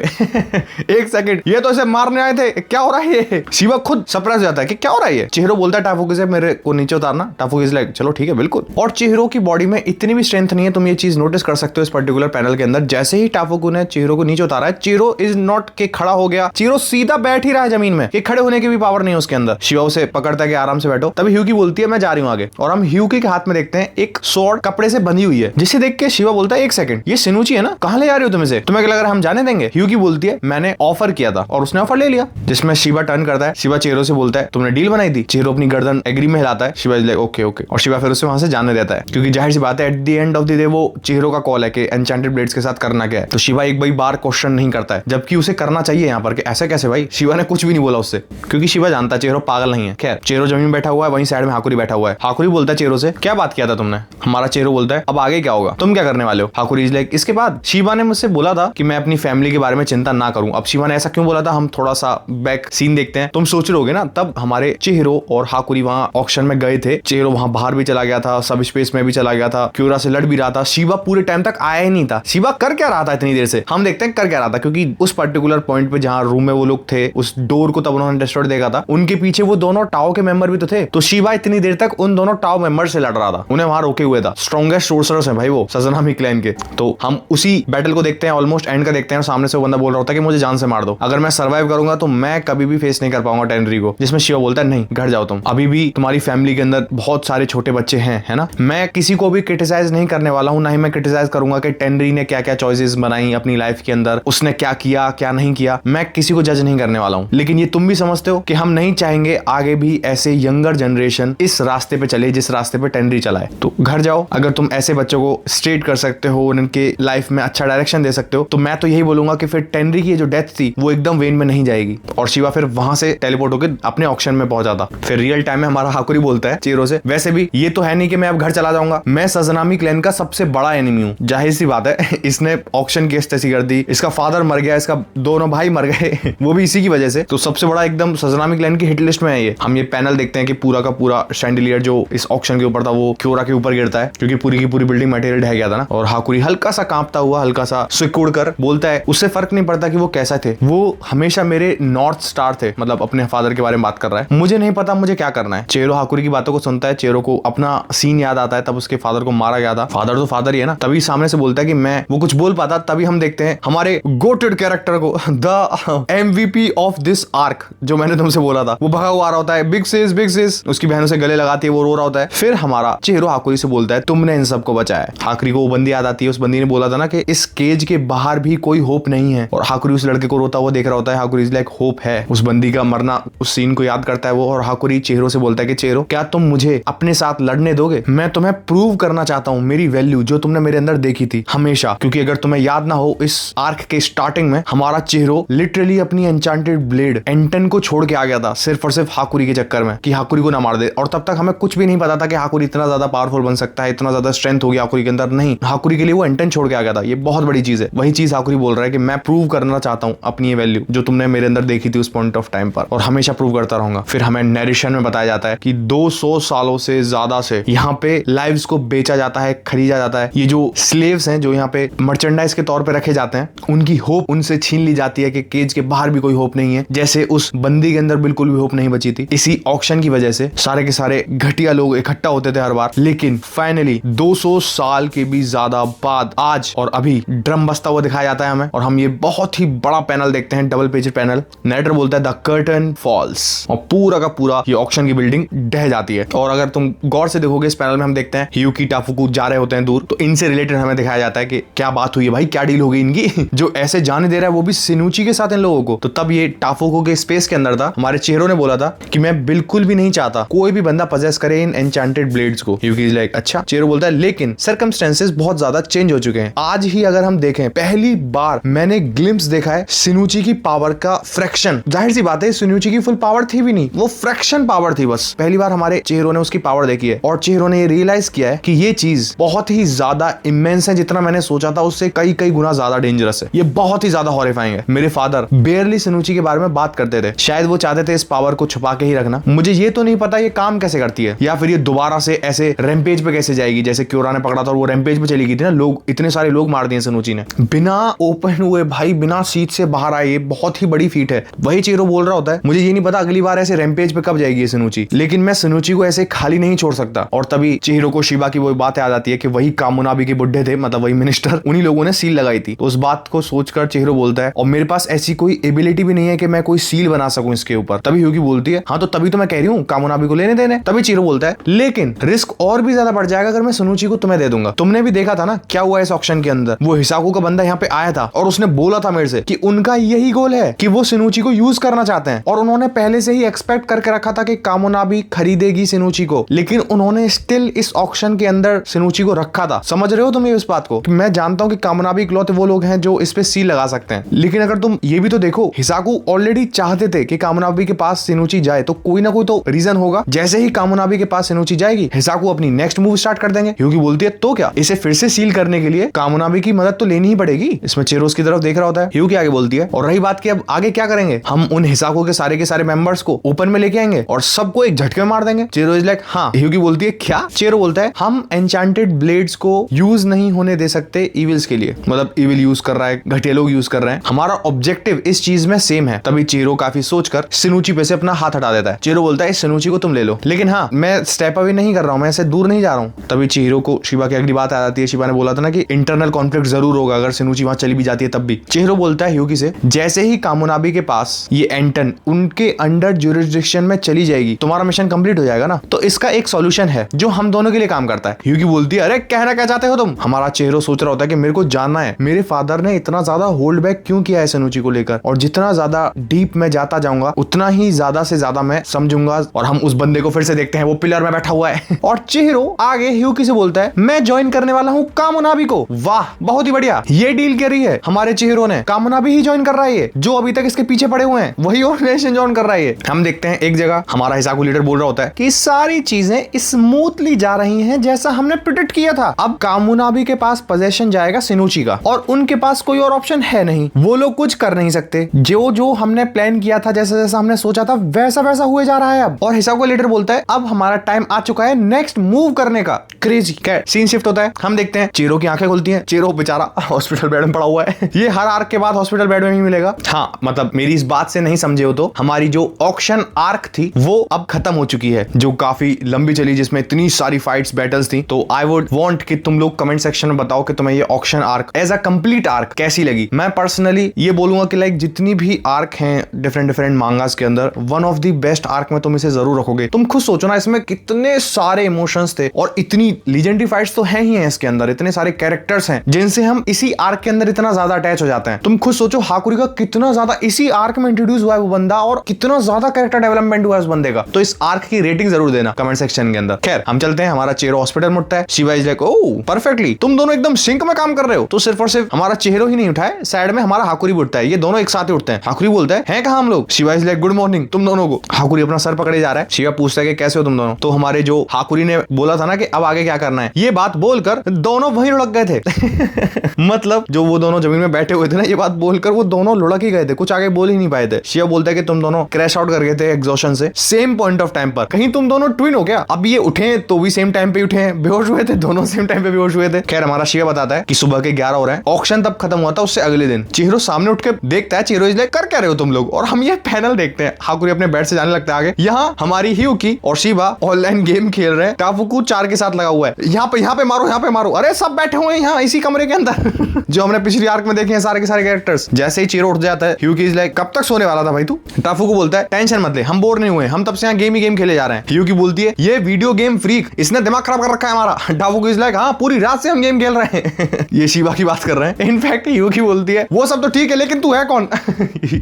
एक सेकंड, ये तो इसे मारने आए थे, क्या हो रहा है ये? शिवा खुद सरप्राइज हो जाता है कि क्या हो रहा है ये। चेहरो बोलता है टाफुको से मेरे को नीचे उतारना। टाफुको इज लाइक चलो ठीक है बिल्कुल। और चेहरो की बॉडी में इतनी भी स्ट्रेंथ नहीं है, तुम ये चीज नोटिस कर सकते हो इस पर्टिकुलर पैनल के अंदर। जैसे ही टाफुको ने चेहरो को नीचे उतारा है, चेहरो इज नॉट के खड़ा हो गया, चेहरो सीधा बैठ ही रहा है जमीन में, कि खड़े होने की भी पावर नहीं है उसके अंदर। शिवा उसे पकड़ता है कि आराम से बैठो। तभी ह्यूकी बोलती है मैं जा रही हूं आगे, और हम ह्यूकी के हाथ में देखते हैं एक स्वॉर्ड कपड़े से बंधी हुई है, जिसे देख के शिवा बोलता है एक सेकंड ये सिनुची है ना, कहां ले जा रही हो तुम इसे? तुम्हें क्या लग रहा है हम जाने देंगे? ह्यूकी बोलती है मैंने ऑफर किया था और उसने ऑफर ले लिया। जिसमें शिवा टर्न करता है, शिवा चेहरो से बोलता है तुमने डील बनाई थी? चेहरो अपनी गर्दन एग्री में हिलाता है। Shiva is like okay okay, और शिवा फिर उसे वहां से जाने देता है, क्योंकि जाहिर सी बात है at the end of the day वो चेहरो का कॉल है कि एन्चेंटेड ब्लेड्स के साथ करना क्या है। तो शिवा एक बार क्वेश्चन नहीं करता है, जबकि उसे करना चाहिए यहाँ पर कि ऐसा कैसे भाई। शिवा ने कुछ भी नहीं बोला उससे, क्योंकि शिवा जानता है चेहरो पागल नहीं है। खैर चेहरो जमीन बैठा हुआ है, वहीं साइड में हाकुरी बैठा हुआ है। हाकुरी बोलता है चेहरो से क्या बात किया था तुमने? हमारा चेहरो बोलता है अब आगे क्या होगा, तुम क्या करने वाले हो? हाकुरी इज लाइक इसके बाद शिवा ने मुझसे बोला था कि मैं अपनी फैमिली के बारे में चिंता ना करूं। अब शिवा ने ऐसा क्यों बोला था, हम थोड़ा सा बैक सीन देखते हैं। तुम सोच रहे होगे ना, तब हमारे चेहरो और हाकुरी वहां ऑक्शन में गए थे। चेहरो वहां बाहर भी चला गया था, सब स्पेस में भी चला गया था, क्यूरा से लड़ भी रहा था। शिवा पूरे टाइम तक आया ही नहीं था। शिवा कर क्या रहा था इतनी देर से? हम देखते हैं कर क्या रहा था, क्योंकि उस पर्टिकुलर पॉइंट पे जहां रूम में वो लोग थे, उस डोर को तब उन्होंने डिस्ट्रॉय देखा था, उनके पीछे वो दोनों टाओ के मेंबर भी तो थे। तो शिवा इतनी देर तक उन दोनों टाओ मेंबर से लड़ रहा था, उन्हें वहां रोके हुए था। स्ट्रॉन्गेस्ट सोर्सरर्स हैं भाई वो सज़नामी क्लैन के। तो हम उसी बैटल को देखते हैं, ऑलमोस्ट एंड का देखते हैं, और सामने से वो बंदा बोल रहा होता है कि मुझे जान से मार दो, अगर मैं सर्वाइव करूंगा तो मैं कभी भी फेस नहीं कर पाऊंगा टेनरी को। जिसमें शिवा बोलता है नहीं घर जाओ तुम, अभी भी तुम्हारी फैमिली के अंदर बहुत सारे छोटे बच्चे हैं, है ना। मैं किसी को भी क्रिटिसाइज नहीं करने वाला हूं, ना ही मैं क्रिटिसाइज करूंगा कि टेनरी ने क्या क्या चॉइसेस बनाई अपनी लाइफ के अंदर, उसने क्या किया क्या नहीं किया, मैं किसी को जज नहीं करने वाला हूं। लेकिन ये तुम भी समझते हो कि हम नहीं चाहेंगे आगे भी ऐसे यंगर जनरेशन इस रास्ते पे चले जिस रास्ते पे टेनरी चला है। तो घर जाओ, अगर तुम ऐसे बच्चों को स्ट्रेट कर सकते हो, उनके लाइफ में अच्छा डायरेक्शन दे सकते हो, तो मैं तो यही बोलूंगा कि फिर टेनरी की जो डेथ थी वो एकदम वेन में नहीं जाएगी। और शिवा फिर वहां से टेलीपोर्ट होकर अपने ऑक्शन में पहुंचा था। फिर रियल टाइम में हमारा हाकुरी बोलता है चेहरो से वैसे भी ये तो है नहीं कि मैं अब घर चला जाऊंगा, मैं सज़नामी क्लैन का सबसे बड़ा एनिमी हूं। जाहिर सी बात है इसने ऑक्शन केस तैसी कर दी, इसका फादर मर गया, इसका दोनों भाई मर गए वो भी इसी की वजह से। तो सबसे बड़ा एकदम सज़नामी क्लैन की हिट लिस्ट में है ये। हम ये पैनल देखते हैं कि पूरा का पूरा शैंडिलियर जो इस ऑक्शन के ऊपर था वो क्योरा के ऊपर गिरता है, क्योंकि पूरी की पूरी बिल्डिंग मटेरियल ढह गया था ना। और हाकुरी हल्का सा कांपता हुआ, हल्का सा सिकुड़ कर बोलता है उससे फर्क नहीं पड़ता कि वो कैसा थे, वो हमेशा मेरे नॉर्थ स्टार थे। मतलब अपने फादर के बारे में बात कर रहा है। मुझे नहीं पता मुझे क्या करना है। चेरो हाकुरी की बातों को सुनता है। चेरो को अपना सीन याद आता है, तब उसके फादर को मारा गया था। फादर तो फादर ही है ना। तभी सामने से बोलता है कि मैं, वो कुछ बोल पाता, तभी हम देखते हैं हमारे गोटेड कैरेक्टर को, the MVP of this arc, जो मैंने तुमसे बोला था, वो भगा हुआ आ रहा होता है, बिग सिस। उसकी बहनों से गले लगाती है, वो रो रहा होता है। फिर हमारा चेरो हाकुरी से बोलता है तुमने इन सबको बचाया। हाकुरी को वो बंदी याद आती है। उस बंदी ने बोला था ना कि इस केज के बाहर भी कोई होप नहीं है, और हाकुरी उस लड़के को रोता हुआ देख रहा होता है। हाकुरी इज लाइक होप है। उस बंदी का मरना, उस सीन को याद करता है वो, और हाकुरी चेरो से बोलता है कि चेरो, क्या तुम मुझे अपने साथ लड़ने दोगे? मैं तुम्हें प्रूव करना चाहता हूँ मेरी वैल्यू जो तुमने मेरे अंदर देखी थी हमेशा। क्योंकि अगर तुम्हें याद ना हो, इस आर्क के स्टार्टिंग में हमारा चेरो लिटरली अपनी एन्चांटेड ब्लेड एंटन को छोड़ के आ गया था, सिर्फ और सिर्फ हाकुरी के चक्कर में, कि हाकुरी को ना मार दे। और तब तक हमें कुछ भी नहीं पता था कि हाकुरी इतना ज्यादा पावरफुल बन सकता है, इतना ज्यादा स्ट्रेंथ होगी हाकुरी के अंदर। नहीं, हाकुरी के लिए वो एंटन छोड़ के आ गया था। ये बहुत बड़ी चीज है। वही चीज हाकुरी बोल रहा है कि मैं प्रूव करना चाहता हूँ अपनी ये वैल्यू जो तुमने मेरे अंदर देखी थी उस पॉइंट ऑफ टाइम पर, और हमेशा प्रूव करता रहूंगा। फिर हमें नरेशन में बताया जाता है कि 200 सालों से ज्यादा से यहाँ पे लाइव्स को बेचा जाता है, खरीदा जाता है। ये जो स्लेव्स हैं, जो यहाँ पे मर्चेंडाइज के तौर पे रखे जाते हैं, उनकी होप उनसे छीन ली जाती है कि केज के बाहर भी कोई होप नहीं है। जैसे उस बंदी के अंदर बिल्कुल भी होप नहीं बची थी। इसी ऑक्शन की वजह से सारे के सारे घटिया लोग इकट्ठा होते थे हर बार। लेकिन फाइनली 200 साल के भी ज्यादा बाद आज और अभी ड्रम बजता हुआ दिखाया जाता है हमें, और हम ये बहुत ही बड़ा पैनल देखते हैं, डबल पेज पैनल। नरेटर बोलता है द कर्टन फॉल्स, और पूरा का पूरा ये ऑक्शन की बिल्डिंग ढह जाती है। और अगर तुम गौर से देखोगे इस पैनल में, हम देखते हैं ह्यूकी टाफुकू जा रहे होते हैं दूर, तो इनसे रिलेटेड हमें दिखाया जाता है कि क्या बात हुई है भाई, क्या डील हो गई इनकी जो ऐसे जाने दे रहा है वो भी सिनुची के साथ इन लोगों को। तो तब ये टाफुकू के स्पेस के अंदर था। हमारे चेहरों ने बोला था कि मैं बिल्कुल भी नहीं चाहता कोई भी बंदा पजेस करे इन एन्चांटेड ब्लेड्स को। ह्यूकी इज लाइक अच्छा। चेहरो बोलता है लेकिन सर्कमस्टेंसेस बहुत ज्यादा चेंज हो चुके हैं। आज ही अगर हम देखें, पहली बार मैंने ग्लिम्स देखा है सिनुची की पावर का फ्रैक्शन। जाहिर सी बात है सिनुची की फुल पावर थी भी नहीं, वो फ्रैक्शन पावर थी बस। पहली बार हमारे चेहरों ने उसकी पावर देखी है, और चेहरों ने ये रियलाइज किया है कि ये चीज बहुत ही ज्यादा इमेंस है। जितना मैंने सोचा था उससे कई गुना ज्यादा डेंजरस है। ये बहुत ही ज्यादा हॉरिफाइंग है। मेरे फादर बेयरली सिनुची के बारे में बात करते थे। शायद वो चाहते थे इस पावर को छुपा के ही रखना। मुझे ये तो नहीं पता ये काम कैसे करती है, या फिर ये दोबारा से ऐसे रैम्पेज पे कैसे जाएगी, जैसे क्योरा ने पकड़ा था और वो रैम्पेज पे चली गई थी ना। लोग, इतने सारे लोग मार दिए सिनुची ने बिना ओपन हुए भाई, बिना सीट से बाहर आए। ये बहुत ही बड़ी फीट है। वही चेरो बोल रहा होता है मुझे ये नहीं पता अगली बार ऐसे रैम्पेज पे कब जाएगी सिनुची, लेकिन मैं सिनुची को ऐसे खाली नहीं छोड़ सकता। और तभी चेहरो को शिबा की वो बात याद आती है कि वही कामुनाबी के बुड्ढे थे, मतलब वही मिनिस्टर, उन्हीं लोगों ने सील लगाई थी। तो उस बात को सोचकर चेहरो बोलता है और मेरे पास ऐसी कोई एबिलिटी भी नहीं है कि मैं कोई सील बना सकूं इसके ऊपर। तभी ह्यूकी बोलती है हाँ तो तभी तो मैं कह रही हूँ कामुनाबी को लेने देने। तभी चेहरो बोलता है लेकिन रिस्क और भी ज्यादा बढ़ जाएगा अगर मैं सिनुची को तुम्हें दे दूंगा। तुमने भी देखा था ना क्या हुआ इस ऑक्शन के अंदर। वो हिसाकू का बंदा यहाँ पे आया था और उसने बोला था मेरे से कि उनका यही गोल है कि वो सिनुची को यूज करना चाहते हैं, और उन्होंने पहले से ही एक्सपेक्ट करके रखा था कि कामुनाबी खरीदेगी सिनुची को, लेकिन उन्होंने स्टिल इस ऑक्शन के अंदर सिनुची को रखा था। समझ रहे हो तुम इस बात को? मैं जानता हूं कि कामुनाबी इकलौते वो लोग हैं जो इस पे सील लगा सकते हैं, लेकिन अगर तुम ये भी तो देखो, हिसाकू ऑलरेडी चाहते थे कि कामुनाबी के पास सिनुची जाए, तो कोई ना कोई तो रीजन होगा। जैसे ही कामुनाबी के पास सिनुची जाएगी, हिसाकू अपनी नेक्स्ट मूव स्टार्ट कर देंगे। ह्यूकी बोलती है तो क्या, इसे फिर से सील करने के लिए कामुनाबी की मदद तो लेनी ही पड़ेगी। इसमें चेरोस की तरफ देख रहा होता है। ह्यूकी आगे बोलती है और रही बात कि अब आगे क्या करेंगे, हम उन हिसाकू के सारे मेंबर्स को ओपन में लेके आएंगे और सबको एक झटके में मार देंगे। चेरो इज लाइक हाँ। ह्यूकी बोलती है क्या? चेरो बोलता है हम एन्चांटेड ब्लेड्स को यूज नहीं होने दे सकते इविल्स के लिए, मतलब इविल यूज कर रहा है, घटिया लोग यूज कर रहे हैं, हमारा ऑब्जेक्टिव इस चीज में सेम है। तभी चेरो काफी सोचकर सिनुची पे से अपना हाथ हटा देता है। चेरो बोलता है सिनुची को तुम ले लो, लेकिन हाँ मैं स्टेप अवे नहीं कर रहा हूं, मैं ऐसे दूर नहीं जा रहा हूं। तभी चेरो को शिबा की अगली बात आ जाती है। शिबा ने बोला था ना कि इंटरनल कॉन्फ्लिक्ट जरूर होगा अगर सिनुची वहां चली भी जाती है तब भी। चेरो बोलता है ह्यूकी से जैसे ही कामुनाबी के पास ये एंटन उनके अंडर ज्यूरिसडिक्शन में चली जाएगी, तुम्हारा मिशन कंप्लीट हो जाएगा ना। तो इसका एक सॉल्यूशन है जो हम दोनों के लिए काम करता है। ह्यूकी बोलती है अरे कहना क्या चाहते हो तुम? हमारा चेहरा सोच रहा होता है कि मेरे को जानना है मेरे फादर ने इतना ज्यादा होल्ड बैक क्यों किया है सिनुची को लेकर, और जितना ज्यादा डीप में जाता जाऊंगा उतना ही ज्यादा से ज्यादा मैं समझूंगा। और हम उस बंदे को फिर से देखते हैं, वो पिलर में बैठा हुआ है और चेहरो आगे ह्यूकी से बोलता है मैं ज्वाइन करने वाला हूँ कामुनाबी को। वाह बहुत ही बढ़िया, ये डील करी है हमारे चेहरों ने, कामुनाबी ही ज्वाइन कर रहा है, जो अभी तक इसके पीछे पड़े हुए हैं वही ऑर्गेनाइजेशन ज्वाइन कर रहा है। हम देखते हैं एक जगह हमारा हिसाकू लीडर बोल रहा होता है कि सारी चीजें स्मूथली जा रही हैं जैसा हमने प्रिडिक्ट किया था। अब कामुनाबी के पास पोजीशन जाएगा सिनुची का, और उनके पास कोई और ऑप्शन है नहीं, वो लोग कुछ कर नहीं सकते। जो हमने प्लान किया था, जैसा जैसा हमने सोचा था वैसा वैसा हुए जा रहा है अब। और हिसाकू लीडर बोलता है अब हमारा टाइम आ चुका है नेक्स्ट मूव करने का। क्रेजी सीन शिफ्ट होता है। हम देखते हैं, चेरो की आंखें खुलती हैं, चेरो बेचारा हॉस्पिटल बेड में पड़ा हुआ है। ये हर आर्क के बाद हॉस्पिटल बेड में ही मिलेगा। हाँ, मतलब मेरी इस बात से नहीं समझे हो तो हमारी जो ऑक्शन आर्क थी वो अब खत्म हो चुकी है, जो काफी लंबी चली, जिसमें इतनी सारी फाइट्स बैटल्स थी। तो आई वुड वांट कि तुम लोग कमेंट सेक्शन में बताओ कि तुम्हें ये auction arc as a complete arc कैसी लगी। मैं पर्सनली ये बोलूंगा कि लाइक जितनी भी आर्क हैं डिफरेंट मांगास के अंदर, one of the best arc में तुम इसे जरूर रखोगे। तुम खुद सोचो ना, इसमें कितने सारे इमोशंस थे और इतनी लीजेंडरी फाइट्स तो है ही है इसके अंदर, इतने सारे कैरेक्टर्स हैं जिनसे हम इसी आर्क के अंदर इतना ज्यादा अटैच हो जाते हैं। तुम खुद सोचो हाकुरी का कितना ज्यादा इसी आर्क में इंट्रोड्यूस हुआ है वो बंदा, और कितना ज्यादा कैरेक्टर डेवलपमेंट हुआ है उस बंदे का। तो इस आर्क की रेटिंग जरूर देना कमेंट सेक्शन के अंदर। खैर हम चलते हैं, हमारा चेहरो हॉस्पिटल में उठता है। Shiva is like oh perfectly, तुम दोनों एकदम सिंक में काम कर रहे हो। तो सिर्फ और सिर्फ हमारा चेहरो ही नहीं उठा है, साइड में हमारा हाकुरी भी उठता है, ये दोनों एक साथ ही उठते हैं। हाकुरी बोलता है कहां हम लोग? Shiva is like good morning तुम दोनों को। हाकुरी अपना सर पकड़े जा रहा है। शिवा पूछता है कि कैसे हो तुम दोनों? तो हमारे जो हाकुरी ने बोला था ना कि अब आगे क्या करना है, ये बात बोलकर दोनों वहीं लुढ़क गए थे। मतलब जो वो दोनों जमीन में बैठे हुए थे ना, ये बात बोलकर वो दोनों लुढ़क ही गए थे, कुछ आगे बोल ही नहीं पाए थे। शिवा बोलता है कि तुम दोनों क्रैश आउट कर गए थे एग्जॉशन से सेम पॉइंट ऑफ टाइम पर। कहीं तुम दोनों ट्विन हो क्या? अब ये उठे तो भी सेम टाइम पे उठे हैं, बेहोश हुए थे दोनों सेम टाइम पे बेहोश हुए थे। खैर हमारा शिवा बताता है कि सुबह के 11 हो रहे हैं, ऑक्शन तब खत्म हुआ था, उससे अगले दिन। चेहरो सामने उठ के देखता है, चेहरो इज लाइक कर क्या रहे हो तुम लोग? और हम ये पैनल देखते हैं, हाकुरी अपने बेड से जाने लगता है आगे। यहाँ हमारी ह्यूकी और शिवा ऑनलाइन गेम खेल रहे हैं, टाफुकू 4 के साथ लगा हुआ है। यहाँ पे मारो, यहाँ पे मारो, अरे सब बैठे हुए हैं यहाँ इसी कमरे के अंदर। जो हमने पिछली आर्क में देखे हैं सारे के सारे कैरेक्टर्स। जैसे ही चेहरो उठ जाता है, ह्यूकी इज लाइक कब तक सोने वाला था भाई तू? टाफुकू बोलता है टेंशन मत ले, हम बोर नहीं हुए, हम तब से यहाँ गेम ही गेम खेले जा रहे हैं। ह्यूकी बोलती है ये वीडियो गेम फ्रीक, इसने दिमाग खराब कर रखा है हमारा। टाफुकू इज लाइक हाँ पूरी रात से हम गेम खेल रहे हैं। ये शिवा की बात कर रहे हैं। इनफैक्ट ह्यूकी बोलती है वो सब तो ठीक है लेकिन तू है कौन?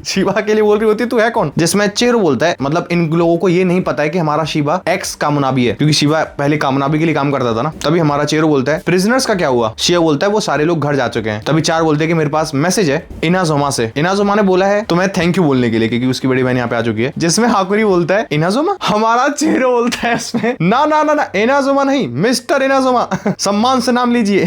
शिवा के लिए बोल रही होती है तू है कौन? जिसमें चेहरो बोलता है मतलब इन लोगों को ये नहीं पता है कि हमारा शिवा एक्स कामनाबी है, क्योंकि शिवा पहले कामनाबी के लिए काम करता था ना। तभी हमारा चेहरो बोलता है प्रिजनर्स का क्या हुआ? शिवा बोलता है वो सारे लोग घर जा चुके हैं। तभी 4 बोलते हैं कि मेरे पास मैसेज है इनाज़ोमा से। इनाज़ोमा ने बोला है तुम्हें थैंक यू बोलने के लिए, क्योंकि उसकी बड़ी बहन यहाँ पे आ चुकी है। जिसमें हाकुरी बोलता है इनाज़ोमा? हमारा चेहरो बोलता है इसमें ना ना ना ना इनाज़ोमा नहीं, मिस्टर इनाज़ोमा, सम्मान से नाम लीजिए।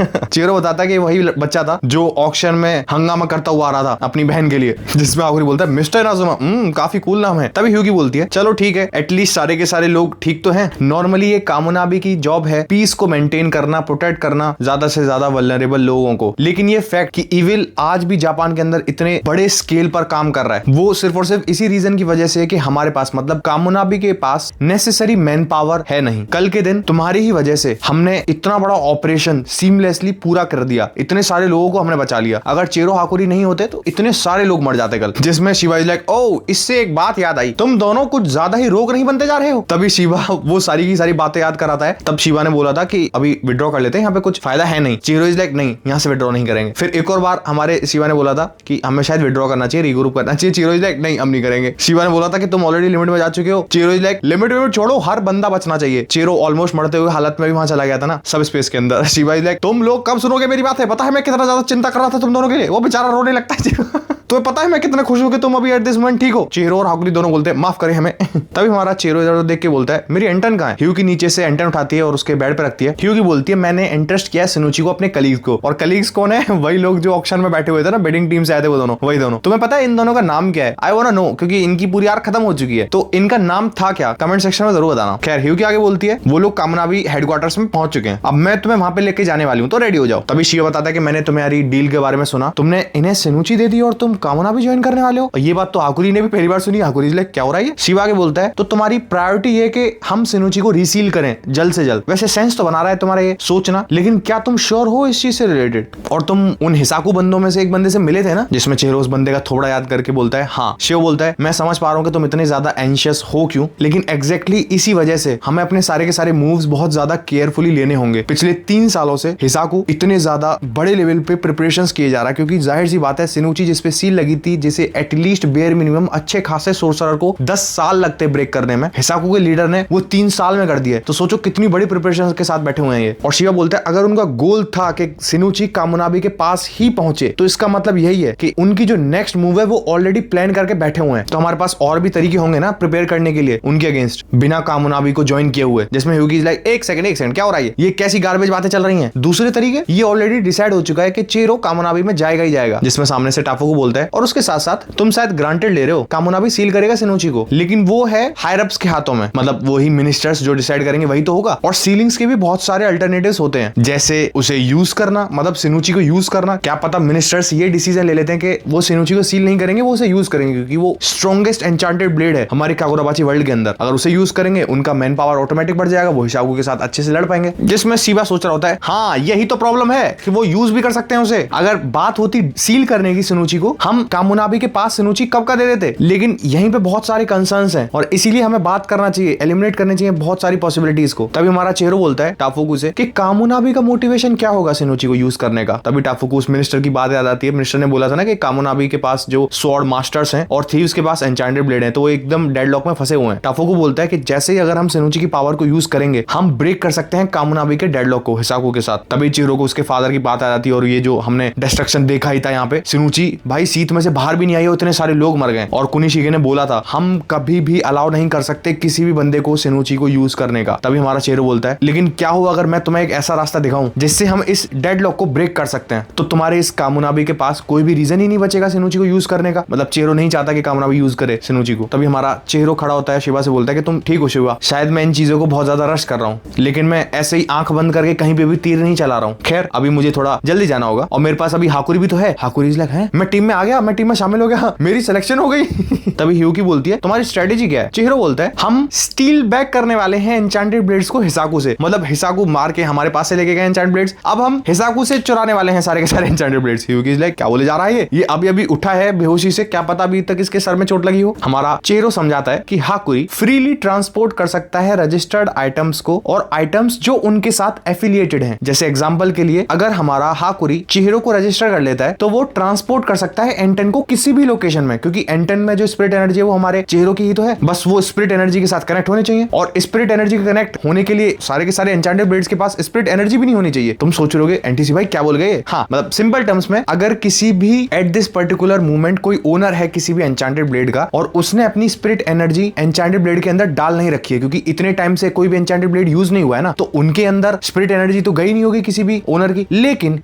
चेहरो बताता है कि वही बच्चा था जो ऑक्शन में हंगामा करता हुआ आ रहा था अपनी बहन के लिए। जिसमें हाकुरी बोलता है मिस्टर इनाज़ोमा, काफी कूल नाम है। तभी ह्यूकी बोलती है चलो ठीक है, एटलीस्ट सारे के सारे लोग ठीक तो हैं। नॉर्मली ये कामनाबी की जॉब है पीस को मेंटेन करना, प्रोटेक्ट करना ज्यादा से ज्यादा वल्नरेबल लोगों को। लेकिन ये फैक्ट कि इविल आज भी जापान के अंदर इतने बड़े स्केल पर काम कर रहा है, वो सिर्फ और सिर्फ इसी रीजन की वजह से कि हमारे पास मतलब कामनाबी के पास नेसेसरी मैन पावर है नहीं। कल के दिन तुम्हारी ही वजह से हमने इतना बड़ा ऑपरेशन सीमलेसली पूरा कर दिया, इतने सारे लोगों को हमने बचा लिया। अगर चेरो हाकुरी नहीं होते तो इतने सारे लोग मर जाते कल। जिसमें शिवा इज लाइक ओह इससे एक बात याद आई, तुम दोनों कुछ ज्यादा ही रोग नहीं बनते जा रहे हो? तभी शिवा वो सारी की सारी बातें याद कराता है। तब शिवा ने बोला था कि अभी विड्रॉ कर लेते हैं, यहाँ पे कुछ फायदा है नहीं। चेरो इज लाइक नहीं, यहाँ से विड्रॉ नहीं करेंगे। फिर एक और बार हमारे शिवा ने बोला था कि हमें शायद विड्रॉ करना चाहिए, रीग्रुप करना चाहिए। चेरो इज लाइक नहीं हम नहीं करेंगे। शिवा ने बोला था कि तुम ऑलरेडी लिमिट में जा चुके हो। चेरो इज लाइक लिमिट छोड़ो, हर बंदा बचना चाहिए। चेरो ऑलमोस्ट मरते हुए हालत में भी वहां चला गया था ना सब स्पेस के अंदर। शिवा इज लाइक तुम लोग कब सुनोगे मेरी बात है? पता है मैं कितना ज्यादा चिंता कर रहा था तुम दोनों के लिए। वो बेचारा रोने लगता है। तुम्हें पता है मैं कितना खुश हूं कि तुम अभी एट दिस मोमेंट ठीक हो। चेरो और हाकुरी दोनों बोलते हैं माफ करें हमें। तभी हमारा चेरो इधर देख के बोलता है मेरी एंटन कहां है? ह्यूकी नीचे से एंटन उठाती है और उसके बेड पे रखती है। ह्यूकी बोलती है मैंने इंटरेस्ट किया सिनुची को अपने कलीग्स को। और कलीग्स कौन है? वही लोग जो ऑक्शन में बैठे हुए थे ना, बेडिंग टीम से आए थे वो दोनों, वही दोनों। तुम्हें पता है इन दोनों का नाम क्या है? आई वांट टू नो, क्योंकि इनकी पूरी आर्क खत्म हो चुकी है। तो इनका नाम था क्या? कमेंट सेक्शन में जरूर बताना। खैर ह्यूकी आगे बोलती है वो लोग कामनाबी हेडक्वार्टर्स में पहुंच चुके हैं, अब मैं तुम्हें वहां पे लेके जाने वाली हूँ, तो रेडी हो जाओ। तभी शिवा बताता है कि मैंने तुम्हारी डील के बारे में सुना, तुमने इन्हें सिनुची दे दी और तुम कामनाबी ज्वाइन करने वाले हो। ये बात तो हाकुरी ने भी पहली बार सुनी। हाकुरी लाइक क्या हो रहा है? शिवा के बोलता है तो तुम्हारी प्रायोरिटी ये कि हम सिनुची को रिसील करें जल्द से जल्द। वैसे सेंस तो बना रहा है तुम्हारा ये सोचना, लेकिन क्या तुम श्योर हो इस चीज से रिलेटेड? और तुम उन हिसाकू बंदों में से एक बंदे से मिले थे ना? जिसमें चेहरो उस बंदे का थोड़ा याद करके बोलता है हाँ। शिव बोलता है मैं समझ पा रहा हूँ कि तुम इतने ज्यादा एंशियस हो क्यों, लेकिन एग्जैक्टली इसी वजह से हमें अपने सारे के सारे मूव्स बहुत ज्यादा केयरफुली लेने होंगे। पिछले 3 सालों से हिसाकू इतने ज्यादा बड़े लेवल पे प्रिपरेशंस किए जा रहा है, क्योंकि जाहिर सी बात है सिनुची जिसपे सील लगी थी, जिसे एटलीस्ट बेयर मिनिमम अच्छे खासे सोर्सरर को 10 साल लगते ब्रेक करने में, हिसाकू के लीडर ने वो 3 साल में कर दिया। तो सोचो कितनी बड़ी प्रिपरेशन के साथ बैठे हुए हैं ये। और शिवा बोलता है अगर उनका गोल था कि सिनुची कामुनाबी के पास ही पहुंचे, तो इसका मतलब यही है कि उनकी जो नेक्स्ट मूव है वो ऑलरेडी प्लान करके बैठे हुए हैं। तो हमारे पास और भी तरीके होंगे ना प्रिपेयर करने के लिए उनके अगेंस्ट, बिना कामुनाबी को ज्वाइन किए हुए। जिसमें ह्यूकी इज लाइक एक सेकंड क्या हो रहा है? ये कैसी गार्बेज बातें चल रही हैं? दूसरे तरीके ये ऑलरेडी डिसाइड हो चुका है कि चेरो कामुनाबी में जाएगा ही जाएगा। जिसमें सामने से टाफुकू बोलता बोलता है और उसके साथ साथ तुम शायद ग्रांटेड ले रहे हो, कामुनाबी सील करेगा सिनोची को, लेकिन वो है हायर अप्स के हाथों में, मतलब वही मिनिस्टर्स जो डिसाइड करेंगे वही तो होगा। और सीलिंग्स के भी बहुत सारे अल्टरनेटिव्स होते हैं, जैसे उसे यूज करना, मतलब सिनोची को यूज करना। क्या पता मिनिस्टर्स ये डिसीजन ले लेते हैं कि वो सिनोची को सील नहीं करेंगे, वो उसे यूज करेंगे क्योंकि वो स्ट्रॉन्गेस्ट एन्चांटेड ब्लेड है हमारे कागुराबाची वर्ल्ड के अंदर। अगर उसे यूज करेंगे उनका मैन पावर ऑटोमेटिक बढ़ जाएगा, वो हिसाकू के साथ अच्छे से लड़ पाएंगे। जिसमें शिबा सोच रहा होता है हाँ यही तो प्रॉब्लम है कि वो यूज भी कर सकते हैं उसे। अगर बात होती सील करने की सिनोची को, हम कामुनाबी के पास सिनोची कब का दे देते। लेकिन यहीं पे बहुत सारे कंसर्न्स हैं और इसीलिए हमें बात करना चाहिए, एलिमिनेट करनी चाहिए बहुत सारी पॉसिबिलिटीज को। तभी हमारा चेहरो बोलता है टाफुकू से कि कामुनाबी का मोटिवेशन क्या होगा सिनोची को यूज करने का। तभी टाफुकू उस मिनिस्टर की बात याद आती है। मिनिस्टर ने बोला था ना कि कामुनाबी के पास जो स्वॉर्ड मास्टर्स हैं और थीव्स के पास एन्चांटेड ब्लेड है, तो वो एकदम डेडलॉक में फंसे हुए हैं। टाफुकू बोलता है कि जैसे ही अगर हम सिनोची की पावर को यूज करेंगे हम ब्रेक कर सकते हैं कामुनाबी के डेडलॉक को हिसाकू के साथ। तभी चिरो को उसके फादर की बात आ जाती है और ये जो हमने डिस्ट्रक्शन देखा ही था यहाँ पे, सिनोची भाई सीट में से बाहर भी नहीं आई, इतने सारे लोग मर गए। और कुनिशिगे ने बोला था हम कभी भी अलाउ नहीं कर सकते किसी भी बंदे को सिनोची को यूज करने का। तभी हमारा चेहरो बोलता है लेकिन क्या हुआ अगर मैं तुम्हें एक ऐसा रास्ता दिखाऊं जिससे हम इस डेडलॉक को ब्रेक कर सकते हैं, तो तुम्हारे इस कामुनाबी के पास कोई भी रीजन ही नहीं बचेगा सिनोची को यूज करने का। मतलब चेहरो नहीं चाहता कि कामुनाबी यूज करे सिनोची को। तभी हमारा चेहरो खड़ा होता है, शिवा से बोलता है कि तुम ठीक हो शिवा, शायद मैं इन चीजों को बहुत ज्यादा रश कर रहा हूँ, लेकिन मैं ऐसे ही आंख बंद करके कहीं पे भी तीर नहीं चला रहा हूँ। खैर अभी मुझे थोड़ा जल्दी जाना होगा और मेरे पास अभी हाकुरी भी तो है। हाकुरी इज लाइक है मैं टीम में आ गया, मैं टीम में शामिल हो गया, मेरी सिलेक्शन हो गई। तभी ह्यूकी बोलती है तुम्हारी स्ट्रेटेजी क्या है। चिहिरो बोलता है हम स्टील बैक करने वाले हैं एन्चांटेड ब्लेड्स को हिसाकू से, मतलब हिसाकू मार के हमारे पास से लेके गए एन्चांटेड ब्लेड्स, अब हम हिसाकू से चुराने वाले हैं सारे के सारे एन्चांटेड ब्लेड्स। ह्यूकी इज लाइक क्या बोले जा रहा है ये अभी अभी उठा है बेहोशी से, क्या पता अभी तक इसके सर में चोट लगी हो। हमारा चिहिरो समझाता है कि हाकुरी फ्रीली ट्रांसपोर्ट कर सकता है रजिस्टर्ड आइटम्स को और आइटम्स जो उनके साथ एफिलिएटेड हैं। जैसे एग्जांपल के लिए अगर हमारा हाकुरी चिहिरो को रजिस्टर कर लेता है तो वो ट्रांसपोर्ट कर सकता है एंटन को किसी भी लोकेशन में, क्योंकि एंटन में जो स्पिरिट एनर्जी है वो हमारे चिहिरो की ही तो है, बस वो स्पिरिट एनर्जी के साथ कनेक्ट होने चाहिए। और स्पिरिट एनर्जी के कनेक्ट होने के लिए सारे के सारे एन्चांटेड ब्लेड्स के पास स्पिरिट एनर्जी भी नहीं होनी चाहिए। तुम सोच रहोगे एनटीसी भाई क्या बोल गए। हाँ मतलब सिंपल टर्म्स में अगर किसी भी एट दिस पर्टिकुलर मोमेंट कोई ओनर है किसी भी एन्चांटेड ब्लेड का और उसने अपनी स्पिरिट एनर्जी एन्चांटेड ब्लेड के अंदर डाल नहीं रखी है, क्योंकि इतने टाइम से कोई भी एन्चांटेड ब्लेड यूज नहीं हुआ है ना, तो उनके अंदर स्पिरिट एनर्जी तो गई नहीं होगी किसी भी ओनर की। लेकिन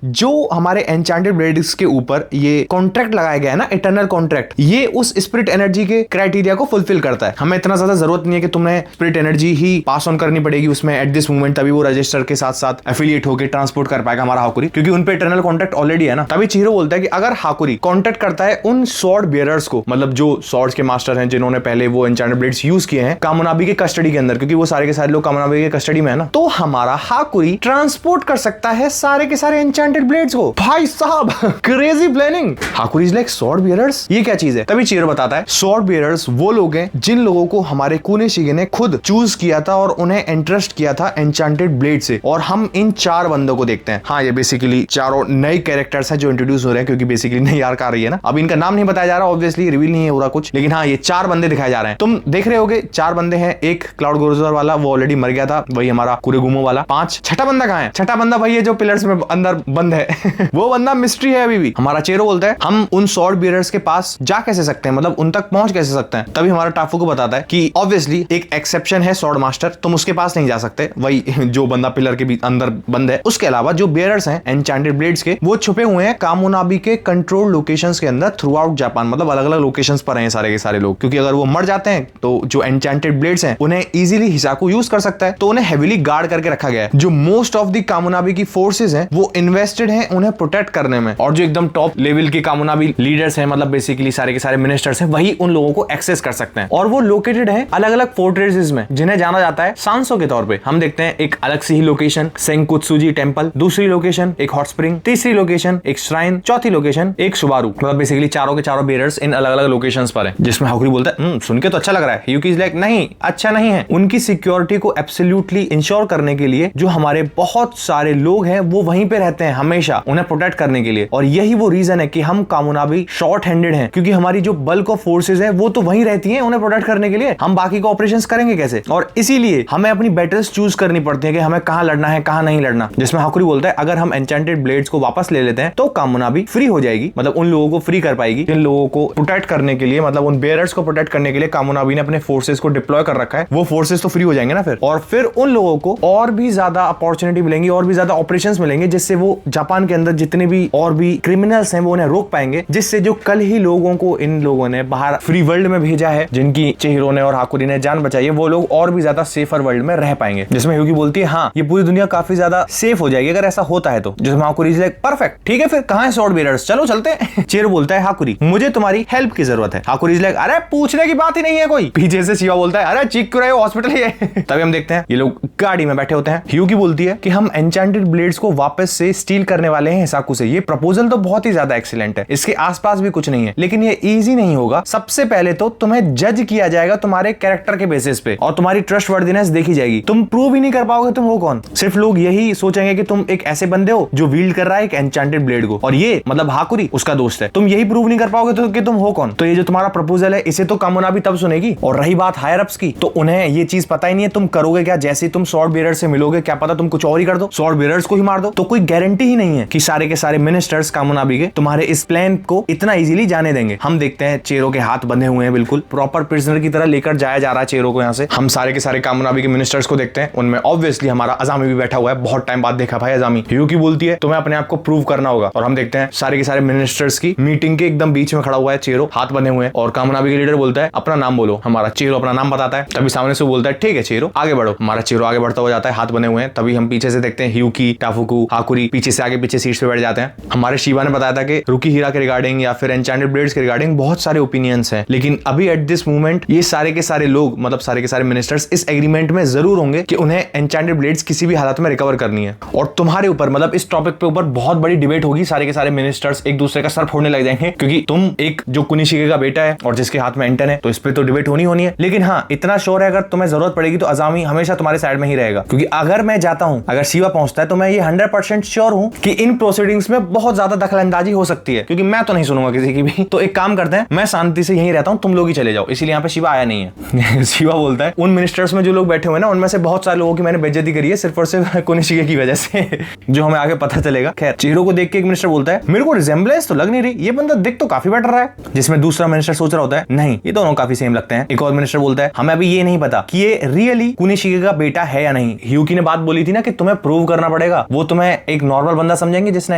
जो हमारे एन्चांटेड ब्लेड्स के ऊपर ये कॉन्ट्रैक्ट लगाया गया है ना, इटर्नल कॉन्ट्रैक्ट, ये उस स्पिरिट एनर्जी के क्राइटेरिया को फुलफिल करता है। हमें इतना ज्यादा जरूरत नहीं है कि तुम्हें spirit energy he pass on करनी पड़ेगी उसमें एट दिस मोमेंट, तभी वो रजिस्टर के साथ साथ एफिलिएट होकर ट्रांसपोर्ट कर पाएगा हमारा हाकुरी, क्योंकि उन पे इटर्नल कॉन्ट्रैक्ट ऑलरेडी है ना। तभी चिहिरो बोलता है कि अगर हाकुरी कॉन्टैक्ट करता है उन स्वॉर्ड बियरर्स को, मतलब जो स्वॉर्ड्स के मास्टर हैं जिन्होंने पहले वो एन्चांटेड ब्लेड्स यूज किए हैं कामुनाबी के कस्टडी के अंदर, क्योंकि वो सारे के सारे लोग कामुनाबी के कस्टडी में है ना, तो हमारा हाकुरी ट्रांसपोर्ट कर सकता है सारे के सारे एन्चांटेड ब्लेड्स को। भाई साहब crazy planning. Hakuri is like sword bearers, ये क्या चीज है। तभी चिहिरो बताता है स्वॉर्ड बियरर्स वो लोग हैं जिन लोगों को हमारे कुनिशिगे ने खुद चूज किया था और उन्हें इंटरेस्ट किया था एन्चांटेड ब्लेड से। और हम इन 4 बंदों को देखते हैं। हाँ ये बेसिकली चारों नए कैरेक्टर्स हैं जो इंट्रोड्यूस हो रहे हैं, क्योंकि बेसिकली नई आर्क आ रही है ना। अब इनका नाम नहीं बताया जा रहा, ऑब्वियसली रिवील नहीं हो रहा कुछ, लेकिन हाँ ये 4 बंदे दिखाए जा रहे हैं। तुम देख रहे होगे 4 बंदे हैं। एक क्लाउड गोरोजर वाला वो ऑलरेडी मर गया था, वही हमारा कुरेगुमो वाला। 5 छठा बंदा कहाँ है। छठा बंदा भाई ये जो पिलर्स में अंदर बंद है वो बंदा मिस्ट्री है अभी भी। हमारा चेहरो बोलता है हम उन स्वॉर्ड बियरर्स के पास जा कैसे सकते हैं, मतलब उन तक पहुंच कैसे सकते हैं। तभी हमारा टाफू को बताता है कि ऑब्वियसली एक एक्सेप्शन है स्वॉर्ड मास्टर, तुम उसके पास नहीं जा सकते, वही जो बंदा पिलर के अंदर बंद है। उसके अलावा जो बियरर्स हैं एन्चांटेड ब्लेड्स के वो छुपे हुए हैं कामुनाबी के कंट्रोल लोकेशंस के अंदर थ्रू आउट जापान, मतलब अलग अलग लोकेशंस पर हैं सारे के सारे लोग, क्योंकि अगर वो मर जाते हैं तो जो एन्चांटेड ब्लेड्स हैं उन्हें इजीली हिसाकू यूज कर सकता है, तो उन्हें हेवीली गार्ड करके रखा गया है। जो मोस्ट ऑफ द कामुनाबी की फोर्सेस हैं वो इन्वेस्टेड हैं उन्हें प्रोटेक्ट करने में, और जो एकदम टॉप लेवल के कामुनाबी लीडर्स हैं, मतलब बेसिकली सारे के सारे मिनिस्टर्स हैं, वही उन लोगों को एक्सेस कर सकते हैं। और वो लोकेटेड है अलग अलग फोर्ट्रेसेस में जिन्हें जाना जाता है सांसो के तौर पे। हम देखते हैं एक अलग सी ही लोकेशन सेंकुत्सुजी टेंपल, दूसरी लोकेशन एक हॉट स्प्रिंग, तीसरी लोकेशन एक श्राइन, चौथी लोकेशन एक सुबारू। मतलब बेसिकली चारों के चारों बियरर्स इन अलग अलग लोकेशंस पर हैं, जिसमें हाकुरी बोलता है सुन के तो अच्छा लग रहा है। ह्यूकी इज लाइक नहीं अच्छा नहीं है। उनकी सिक्योरिटी को एब्सोल्युटली इंश्योर करने के लिए जो हमारे बहुत सारे लोग हैं वो वहीं पे रहते हैं हमेशा उन्हें प्रोटेक्ट करने के लिए, और यही वो रीजन है कि हम कामुनाबी शॉर्ट हैंडेड हैं, क्योंकि हमारी जो बल्क ऑफ फोर्सेज है वो तो वहीं रहती हैं उन्हें प्रोटेक्ट करने के लिए, हम बाकी को ऑपरेशंस करेंगे कैसे। और इसीलिए हमें अपनी बैटल्स चूज करनी पड़ती है कि हमें कहां लड़ना है कहां नहीं लड़ना। जिसमें हाकुरी बोलता है अगर हम एन्चांटेड ब्लेड्स को वापस ले लेते हैं तो कामुनाबी फ्री हो जाएगी, मतलब उन लोगों को फ्री कर पाएगी जिन लोगों को प्रोटेक्ट करने के लिए, मतलब उन बेयरर्स को प्रोटेक्ट करने के लिए कामुनाबी ने अपने फोर्सेस को डिप्लॉय कर रखा है, वो फोर्सेस तो फ्री हो जाएंगे ना फिर, और फिर उन लोगों को और भी ज्यादा अपॉर्चुनिटी मिलेंगी और भी ज्यादा ऑपरेशंस मिलेंगे, जिससे वो जापान के अंदर जितने भी और भी क्रिमिनल्स हैं वो उन्हें रोक पाएंगे लिए, जिससे जो कल ही लोगों को इन लोगों ने बाहर फ्री वर्ल्ड में भेजा है, जिनकी चिहिरो ने और हाकुरी ने जान बचाई है, वो लोग और भी ज्यादा सेफर वर्ल्ड में रह पाएंगे। जिसमें ह्यूगी बोलती है हाँ ये पूरी दुनिया काफी ज्यादा सेफ हो जाएगी अगर ऐसा होता है तो। जिसमें हाकुरी लाइक परफेक्ट, ठीक है फिर कहां है स्वॉर्ड बेयरर्स, चलो चलते हैं। चिहिरो बोलता है हाकुरी मुझे तुम्हारी हेल्प की जरूरत है। हाकुरी लाइक अरे पूछने की बात ही नहीं है कोई। पीछे से शिवा बोलता है अरे चीख क्यों रहे हो, हॉस्पिटल ही है। तभी हम देखते हैं ये लोग गाड़ी में बैठे होते हैं। ह्यूगी बोलती है कि हम एन्चेंटेड ब्लेड्स को वापस से स्टील करने वाले हैं हिसाकू से। ये प्रपोजल तो बहुत ही ज्यादा एक्सीलेंट है, इसके आसपास भी कुछ नहीं है, लेकिन ये इजी नहीं होगा। सबसे पहले तो तुम्हें जज किया जाएगा तुम्हारे कैरेक्टर के बेसिस पे और तुम्हारी ट्रस्टवर्दीनेस देखी जाएगी। तुम प्रूव ही नहीं कर पाओगे तुम हो कौन। सिर्फ लोग यही सोचेंगे कि तुम एक ऐसे बंदे हो जो वील्ड कर रहा है एक एन्चेंटेड ब्लेड को, और ये मतलब हाकुरी उसका दोस्त है। तुम यही प्रूव नहीं कर पाओगे तो कि तुम हो कौन। तो ये जो तुम्हारा प्रपोजल है इसे तो कामोना भी तब सुनेगी। और रही बात हायर अप्स की, तो उन्हें ये चीज पता ही नहीं है तुम करोगे क्या। जैसे तुम स्वॉर्ड बेयरर से मिलोगे क्या पता तुम कुछ और ही कर दो, स्वॉर्ड बेयरर्स को ही मार दो। तो कोई गारंटी ही नहीं है कि सारे के सारे मिनिस्टर्स कामोनाबी के तुम्हारे इस प्लान को इतना इजीली जाने देंगे। हम देखते हैं चेरो के हाथ बंधे हुए हैं, बिल्कुल प्रॉपर प्रिजनर की तरह लेकर जाया जा रहा है चेरो को यहाँ से। हम सारे के सारे कामोनाबी के मिनिस्टर्स को देखते हैं, उनमें ऑब्वियसली हमारा अजामी भी बैठा हुआ है। बहुत टाइम बाद देखा भाई अजामी। ह्यूगी बोलती है तुम्हें अपने आप को प्रूव करना होगा, और हम देखते हैं सारे के सारे मिनिस्टर्स की मीटिंग के एकदम बीच में खड़ा हुआ है चेरो, हाथ बंधे हुए हैं। और कामोनाबी के लीडर बोलता है अपना नाम बोलो। हमारा चेरो अपना नाम बताता है। तभी सामने से बोलता है ठीक है चेरो आगे बढ़ो। हमारा चेरो आगे बढ़ता हो जाता है, हाथ बने हुए हैं। तभी हम पीछे से देखते हैं ह्यूगी, टाफुकू, हाकुरी पीछे से आगे पीछे सीट्स पे बैठ जाते हैं। हमारे शिवा ने बताया था कि रुकी हीरा के रिगार्डिंग या फिर एन्चेंटेड ब्लेड्स के रिगार्डिंग बहुत सारे ओपिनियंस हैं, लेकिन अभी एट दिस मोमेंट ये सारे के सारे लोग मतलब सारे के सारे मिनिस्टर्स इस एग्रीमेंट में जरूर होंगे कि उन्हें एन्चेंटेड ब्लेड्स किसी भी हालत में रिकवर करनी है। और तुम्हारे ऊपर मतलब इस टॉपिक पे ऊपर बहुत बड़ी डिबेट होगी। सारे के सारे मिनिस्टर्स एक दूसरे का सर फोड़ने लग जाएंगे, क्योंकि तुम एक जो कुनिशिके का बेटा है और जिसके हाथ में एंटन है, तो इस पे तो डिबेट होनी है। लेकिन हाँ इतना श्योर है अगर तुम्हें जरूरत पड़ेगी तो अजामी हमेशा तुम्हारे साइड में ही रहेगा। क्योंकि अगर मैं जाता हूं, अगर शिवा पहुंचता है, तो मैं ये 100% श्योर हूं कि इन प्रोसीडिंग्स में बहुत ज्यादा दखलंदाजी हो सकती है, क्योंकि मैं तो नहीं सुनूंगा किसी की भी। तो एक काम करते हैं, मैं शांति से यहीं रहता हूं, तुम लोग ही चले जाओ। इसीलिए यहाँ पे शिवा आया नहीं है। शिवा बोलता है उन मिनिस्टर्स में जो लोग बैठे हुए हैं ना, उनमें से बहुत सारे लोगों की मैंने बेइज्जती करी है सिर्फ और सिर्फ कुनिशिके की वजह से, जो हमें आगे पता चलेगा। खैर चेहरों को देख के एक मिनिस्टर बोलता है मेरे को रिजेंबलेंस तो लग नहीं रही, ये बंदा दिख तो काफी बेटर रहा है। जिसमें दूसरा मिनिस्टर सोच रहा होता है नहीं ये दोनों काफी सेम लगते हैं। एक और मिनिस्टर बोलता है हमें अभी ये नहीं पता कि ये रियली कुनिशिके का बेटा है या नहीं। ह्यूगी ने बात बोली थी ना कि तुम्हें प्रूव करना पड़ेगा, वो तुम्हें एक नॉर्मल बंदा समझेंगे जिसने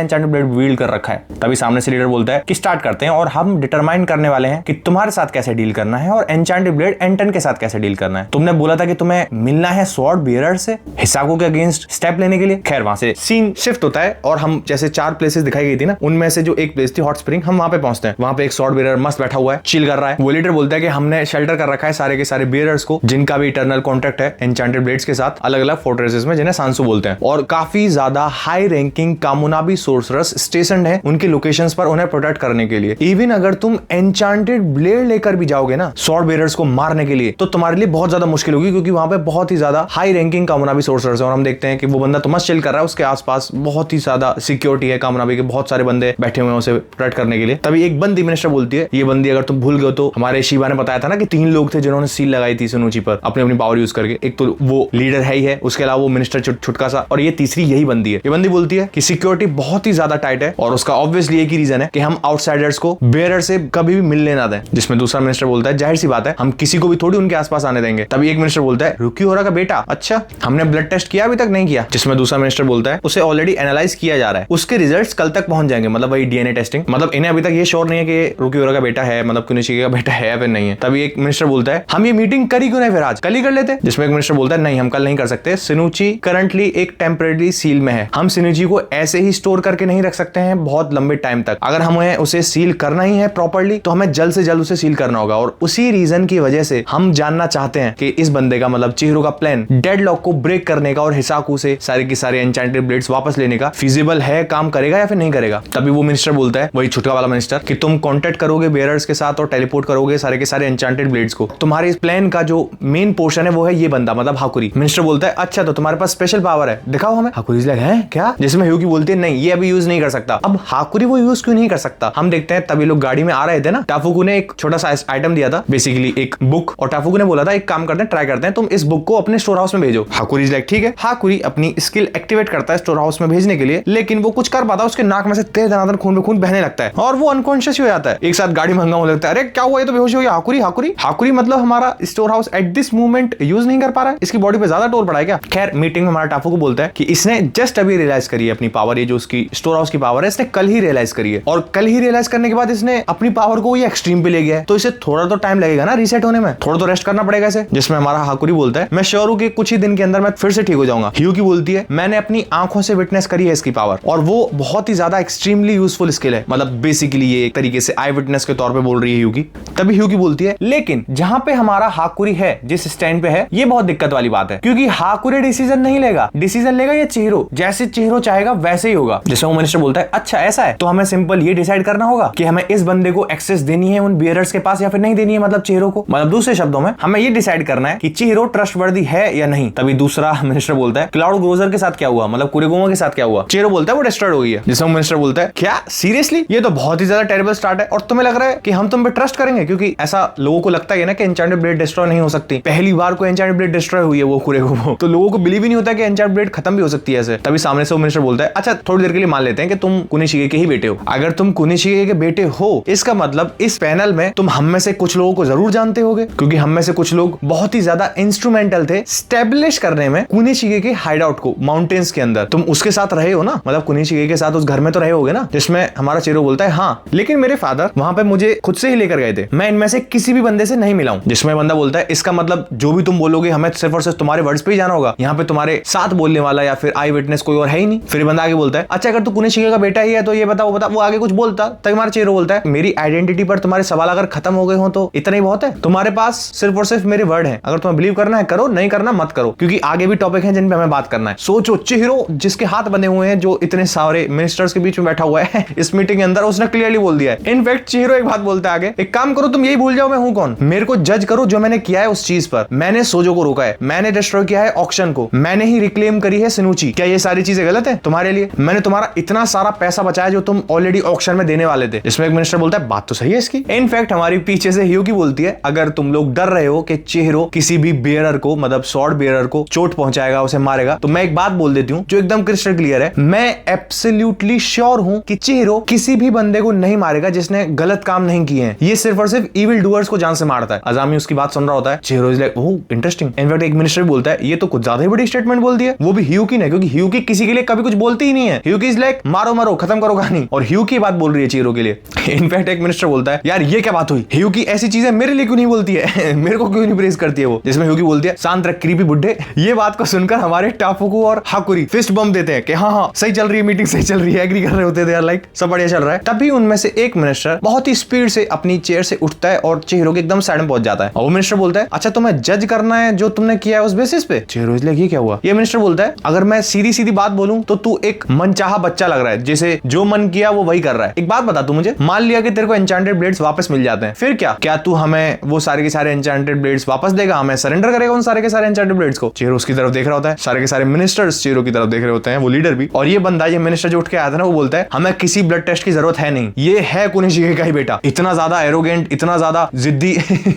एन्चेंटेड ब्लेड वील्ड कर रखा है। तभी सामने से लीडर बोलता है कि स्टार्ट करते हैं और हम डिटरमाइन करने वाले हैं कि तुम्हारे साथ कैसे डील करना है और एन्चेंटेड ब्लेड एंटन के साथ कैसे डील करना है। तुमने बोला था कि तुम्हें मिलना है स्वॉर्ड बेयरर से हिसाको के अगेंस्ट स्टेप लेने के लिए। खैर वहां से सीन शिफ्ट होता है और हम जैसे 4 प्लेसेस दिखाई गई थी ना, उनमें से जो एक प्लेस थी हॉट स्प्रिंग, हम वहां पे पहुंचते हैं। वहां पे एक स्वॉर्ड बेयरर मस्त बैठा हुआ है, चिल कर रहा है। वो लीडर बोलता है कि हमने शेल्टर कर रखा है सारे के सारे बेयरर्स को जिनका भी इटर्नल कॉन्टैक्ट है एन्चेंटेड ब्लेड्स के साथ, अलग अलग फोर्ट्रेसेस में, जिन्हें सांसु बोलते हैं। और काफी ज्यादा हाई रैंकिंग कामोनाबी सोर्सरर्स स्टेशन है उनकी लोकेशंस पर उन्हें प्रोटेक्ट करने के लिए। इवन अगर तुम एन्चेंटेड ब्लेड लेकर भी जाओगे ना स्वॉर्ड बेयरर्स को मारने के लिए, तो तुम्हारे लिए बहुत ज्यादा मुश्किल होगी, क्योंकि वहां पे बहुत ही ज्यादा हाई रैंकिंग कामोनाबी सोर्सरर्स है। और हम देखते हैं कि वो बंदा तो मस्त चिल कर रहा है, उसके आसपास बहुत ही ज्यादा सिक्योरिटी है, कामोनाबी के बहुत सारे बंदे बैठे हुए हैं उसे प्रोटेक्ट करने के लिए। तभी एक बंदी मिनिस्टर बोलती है ये बंदी अगर तुम भूल गए तो हमारे शिवा ने बताया था ना कि 3 लोग थे जिन्होंने सील लगाई थी सुनुची पर अपनी अपनी पावर यूज करके। एक तो वो लीडर है ही है, उसके अलावा वो मिनिस्टर छुटका सा, और ये तीसरी यही बंदी है। ये बंदी बोलती है कि सिक्योरिटी बहुत ही ज्यादा टाइट है और उसका ऑब्वियसली एक ही रीजन है कि हम आउटसाइडर्स को बेयरर से कभी भी मिलने ना दें। जिसमें दूसरा मिनिस्टर बोलता है जाहिर सी बात है हम किसी को भी थोड़ी उनके आसपास आने देंगे। तभी एक मिनिस्टर बोलता है रुकी होरा का बेटा, अच्छा हमने ब्लड टेस्ट किया अभी तक नहीं किया। जिसमें दूसरा मिनिस्टर बोलता है उसे ऑलरेडी एनालाइज किया जा रहा है, उसके रिजल्ट्स कल तक पहुंच जाएंगे। मतलब वही डीएनए टेस्टिंग, मतलब इन्हें अभी तक ये श्योर नहीं है कि रुकी होरा का बेटा है, मतलब कुनिशिके का बेटा है या फिर नहीं है। तभी एक मिनिस्टर बोलता है हम ये मीटिंग करी क्यों नहीं, फिर आज कल ही कर लेते। जिसमें एक मिनिस्टर बोलता है नहीं हम कल नहीं कर सकते, सिनुची करंटली एक टेम्परेरी सील में है, हम सिनुची को ऐसे ही स्टोर करके नहीं रख सकते हैं बहुत लंबे टाइम तक। अगर हमें उसे सील करना ही है प्रॉपर्ली तो हमें जल्द से जल्द उसे सील करना होगा। और उसी रीजन की वजह से हम जानना चाहते हैं कि इस बंदे का मतलब चिहिरो का प्लान डेडलॉक को ब्रेक करने का और हिसाकू से सारे की सारे एन्चेंटेड ब्लेड्स वापस लेने का फिजिबल है, काम करेगा या फिर नहीं करेगा। तभी वो मिनिस्टर बोलता है, वही छुटका वाला मिनिस्टर, कि तुम कांटेक्ट करोगे बेयरर्स के साथ और टेलीपोर्ट करोगे सारे के सारे एन्चेंटेड ब्लेड्स को। तुम्हारे इस प्लान का जो मेन पोर्शन है वो है ये बंदा, मतलब हाकुरी। मिनिस्टर बोलता है अच्छा तो तुम्हारे पास स्पेशल पावर है, दिखाओ हमें। हाकुरी लाइक है क्या? जिसमें ह्यूगी बोलती है नहीं ये अभी यूज नहीं कर सकता। अब हाकुरी वो यूज क्यों नहीं कर सकता, हम देखते हैं। तभी लोग गाड़ी में आ रहे थे ना, टाफुकू ने एक छोटा सा आइटम दिया था, बेसिकली एक बुक, और टाफुकू ने बोला था एक काम करते हैं, ट्राई करते हैं, तुम इस बुक को अपने स्टोर हाउस में भेजो। हाकुरी लाइक ठीक है। हाकुरी अपनी स्किल एक्टिवेट करता है स्टोर हाउस में भेजने के लिए, लेकिन वो कुछ कर पाता है, उसके नाक में से तेज दनादन खून में खून बहने लगता है और वो अनकॉन्शियस हो जाता है। एक साथ गाड़ी महंगा होने लगता है, अरे क्या हुआ, ये तो बेहोश हो गया। हाकुरी हाकुरी हाकुरी मतलब हमारा store house at this moment use नहीं कर पा रहा है, इसकी बॉडी पे ज्यादा टोल पड़ा है क्या। खैर मीटिंग में हमारा टाफुकू बोलता है कि इसने जस्ट अभी रियलाइज करी है अपनी पावर, ये जो उसकी स्टोर हाउस की पावर है इसने कल ही रियलाइज करी है, और कल ही रियलाइज करने के बाद इसने अपनी पावर को ये एक्सट्रीम पे ले गया है, तो इसे थोड़ा तो टाइम लगेगा ना रीसेट होने में, थोड़ा तो रेस्ट करना पड़ेगा इसे। जिसमें हमारा हाकुरी बोलता है मैं श्योर हूं कि कुछ ही दिन के अंदर मैं फिर से ठीक हो जाऊंगा। ह्यूकी बोलती है मैंने अपनी आंखों से विटनेस करी है इसकी पावर, और वो बहुत ही ज्यादा एक्सट्रीमली यूजफुल स्किल है। मतलब बेसिकली ये एक तरीके से आई विटनेस के तौर पे बोल रही है ह्यूकी। तभी ह्यूकी बोलती है लेकिन जहां पे हमारा हाकुरी है, जिस स्टैंड पे है, ये बहुत दिक्कत वाली बात है, क्योंकि हाकुरी डिसीजन नहीं लेगा, डिसीजन लेगा ये चिहिरो। जैसे चिहिरो चाहेगा वैसे ही होगा। जैसे वो मिनिस्टर बोलता है अच्छा ऐसा है, तो हमें सिंपल ये डिसाइड करना होगा कि हमें इस बंदे को एक्सेस देनी है उन बियरर्स के पास या फिर नहीं देनी है, मतलब चिहिरो को। मतलब दूसरे शब्दों में हमें ये डिसाइड करना है कि चिहिरो ट्रस्टवर्दी है या नहीं। तभी दूसरा मिनिस्टर बोलता है क्लाउड ग्रोजर के साथ क्या हुआ, मतलब कुरेगोमा के साथ क्या हुआ। चिहिरो बोलता है वो डिस्ट्रॉयड हो गई है। जिसमें मिनिस्टर बोलता है क्या सीरियसली, ये तो बहुत ही ज्यादा टेरिबल स्टार्ट है, और तुम्हें लग रहा है कि हम तुम पे ट्रस्ट करेंगे, क्योंकि ऐसा लोगों को लगता है ना कि एन्चेंटेड ब्लेड डिस्ट्रॉय नहीं हो सकती। पहली बार को एन्चेंटेड ब्लेड डिस्ट्रॉय हुई है वो कुरेगोमा, तो लोगों को बिलीव ही नहीं होता कि एन्चेंटेड ब्लेड खत्म भी हो सकती है ऐसे। तभी सामने से वो मिनिस्टर बोलता है अच्छा थोड़ी देर के लिए मान लेते हैं कि तुम कुनिशिगे के ही बेटे हो। अगर तुम कुनिशिगे के बेटे हो इसका मतलब इस पैनल में तुम हम में से कुछ लोगों को जरूर जानते होगे, क्योंकि हम में से कुछ लोग बहुत ही ज्यादा इंस्ट्रूमेंटल थे स्टैब्लिश करने में कुनिशिगे के हाइडआउट को माउंटेन्स के अंदर। तुम उसके साथ रहे हो ना, मतलब कुनिशिगे के साथ उस घर में तो रहे होगे ना। जिसमें हमारा चिहिरो बोलता है हाँ लेकिन मेरे फादर वहां पे मुझे खुद से ही लेकर गए थे, मैं इनमें से किसी भी बंदे से नहीं मिला हूं। जिसमें बंदा बोलता है इसका मतलब जो भी तुम बोलोगे हमें सिर्फ और सिर्फ तुम्हारे वर्ड्स पे ही जाना होगा, यहाँ पे तुम्हारे साथ बोलने वाला या फिर आई विटनेस कोई और है ही नहीं। फिर बंदा आगे बोलता है अच्छा अगर तू कुनिशिगे का बेटा ही है तो ये बता वो आगे कुछ बोलता। तभी हमारा चिहिरो बोलता है मेरी आइडेंटिटी पर तुम्हारे सवाल अगर खत्म हो गए हो तो इतना ही बहुत है, तुम्हारे पास सिर्फ और सिर्फ मेरे वर्ड हैं, अगर तुम्हें बिलीव करना है करो, नहीं करना मत करो, क्योंकि आगे भी टॉपिक हैं जिन पे हमें बात करना है। सोचो चिहिरो जिसके हाथ बने हुए हैं, जो इतने सारे मिनिस्टर्स के बीच में बैठा हुआ है इस मीटिंग के अंदर, उसने क्लियरली बोल दिया है। इनफैक्ट चिहिरो एक बात बोलता है आगे, एक काम करो तुम यही भूल जाओ मैं हूं कौन, मेरे को जज करो जो मैंने किया है उस चीज पर। मैंने सोजो को रोका है, मैंने डिस्ट्रॉय किया है ऑक्शन को, मैंने ही रिक्लेम करी है सिनुची। क्या ये सारी चीजें गलत है तुम्हारे लिए? मैंने तुम्हारा इतना सारा पैसा बचाया जो तुम ऑलरेडी ऑक्शन में देने वाले थे। इसमें एक मिनिस्टर बोलता है बात तो सही है इसकी। इनफैक्ट हमारी पीछे से ह्यूकी बोलती है अगर तुम लोग डर रहे हो कि चिहिरो किसी भी बेयरर को, मतलब स्वॉर्ड बेयरर को चोट पहुंचाएगा, उसे मारेगा, तो मैं एक बात बोल देती हूं जो एकदम क्रिस्टल क्लियर है। मैं एब्सोल्युटली श्योर हूं कि चिहिरो किसी भी बंदे को नहीं मारेगा जिसने गलत काम नहीं किए हैं। ये सिर्फ और सिर्फ इविल डूअर्स को जान से मारता है। अजामी उसकी बात सुन रहा होता है। Chihiro is like oh interesting. In fact एक मिनिस्टर बोलता है ये तो कुछ ज्यादा ही बड़ी स्टेटमेंट बोल दी है, वो भी ह्यूकी ने, क्योंकि ह्यूकी किसी के लिए कभी कुछ बोलती ही नहीं है। ह्यूकी इज लाइक मारो मारो खत्म करो कहानी, और ह्यूकी बात बोल रही है चिहिरो के लिए। इनफैक्ट एक मिनिस्टर बोलता है यार ये क्या बात हुई, ह्यूकी ऐसी चीजें मेरे लिए क्यों नहीं बोलती है मेरे को क्यों नहीं प्रेज करती है वो। जिसमें ह्यूकी बोलती है शांत रख क्रीपी बुड्ढे। ये बात को सुनकर हमारे टाफुकू और हाकुरी फिस्ट बम देते हैं कि हाँ हाँ सही चल रही है मीटिंग, सही चल रही है, एग्री कर रहे होते थे यार, लाइक सब बढ़िया चल रहा है। तभी उनमें से एक मिनिस्टर बहुत ही स्पीड से अपनी चेयर से उठता है और चिहिरो के एकदम साइड में पहुंच जाता है। और वो मिनिस्टर बोलता है अच्छा तुम्हें जज करना है जो तुमने किया है उस बेसिस पे। चिहिरो इसलिए ये क्या हुआ। ये मिनिस्टर बोलता है अगर मैं सीधी सीधी बात बोलूं तो तू एक मनचाहा बच्चा लग रहा है, जैसे जो मन किया वो वही कर रहा है। एक बात बता तू मुझे, मान लिया कि तेरे को एन्चेंटेड ब्लेड्स वापस मिल जाते हैं, फिर क्या तू हमें वो सारे के सारे एन्चेंटेड ब्लेड्स वापस देगा, हमें सरेंडर करेगा उन सारे के सारे एन्चेंटेड ब्लेड्स को। चिहिरो उसकी तरफ देख रहा होता है, सारे के सारे मिनिस्टर्स चिहिरो की तरफ देख रहे होते हैं, वो लीडर भी। और ये बंदा, ये मिनिस्टर जो उठ के आया था ना, वो बोलता है हमें किसी ब्लड टेस्ट की जरूरत है नहीं, ये है कुनिशिगे का ही बेटा। इतना ज्यादा एरोगेंट, इतना ज्यादा जिद्दी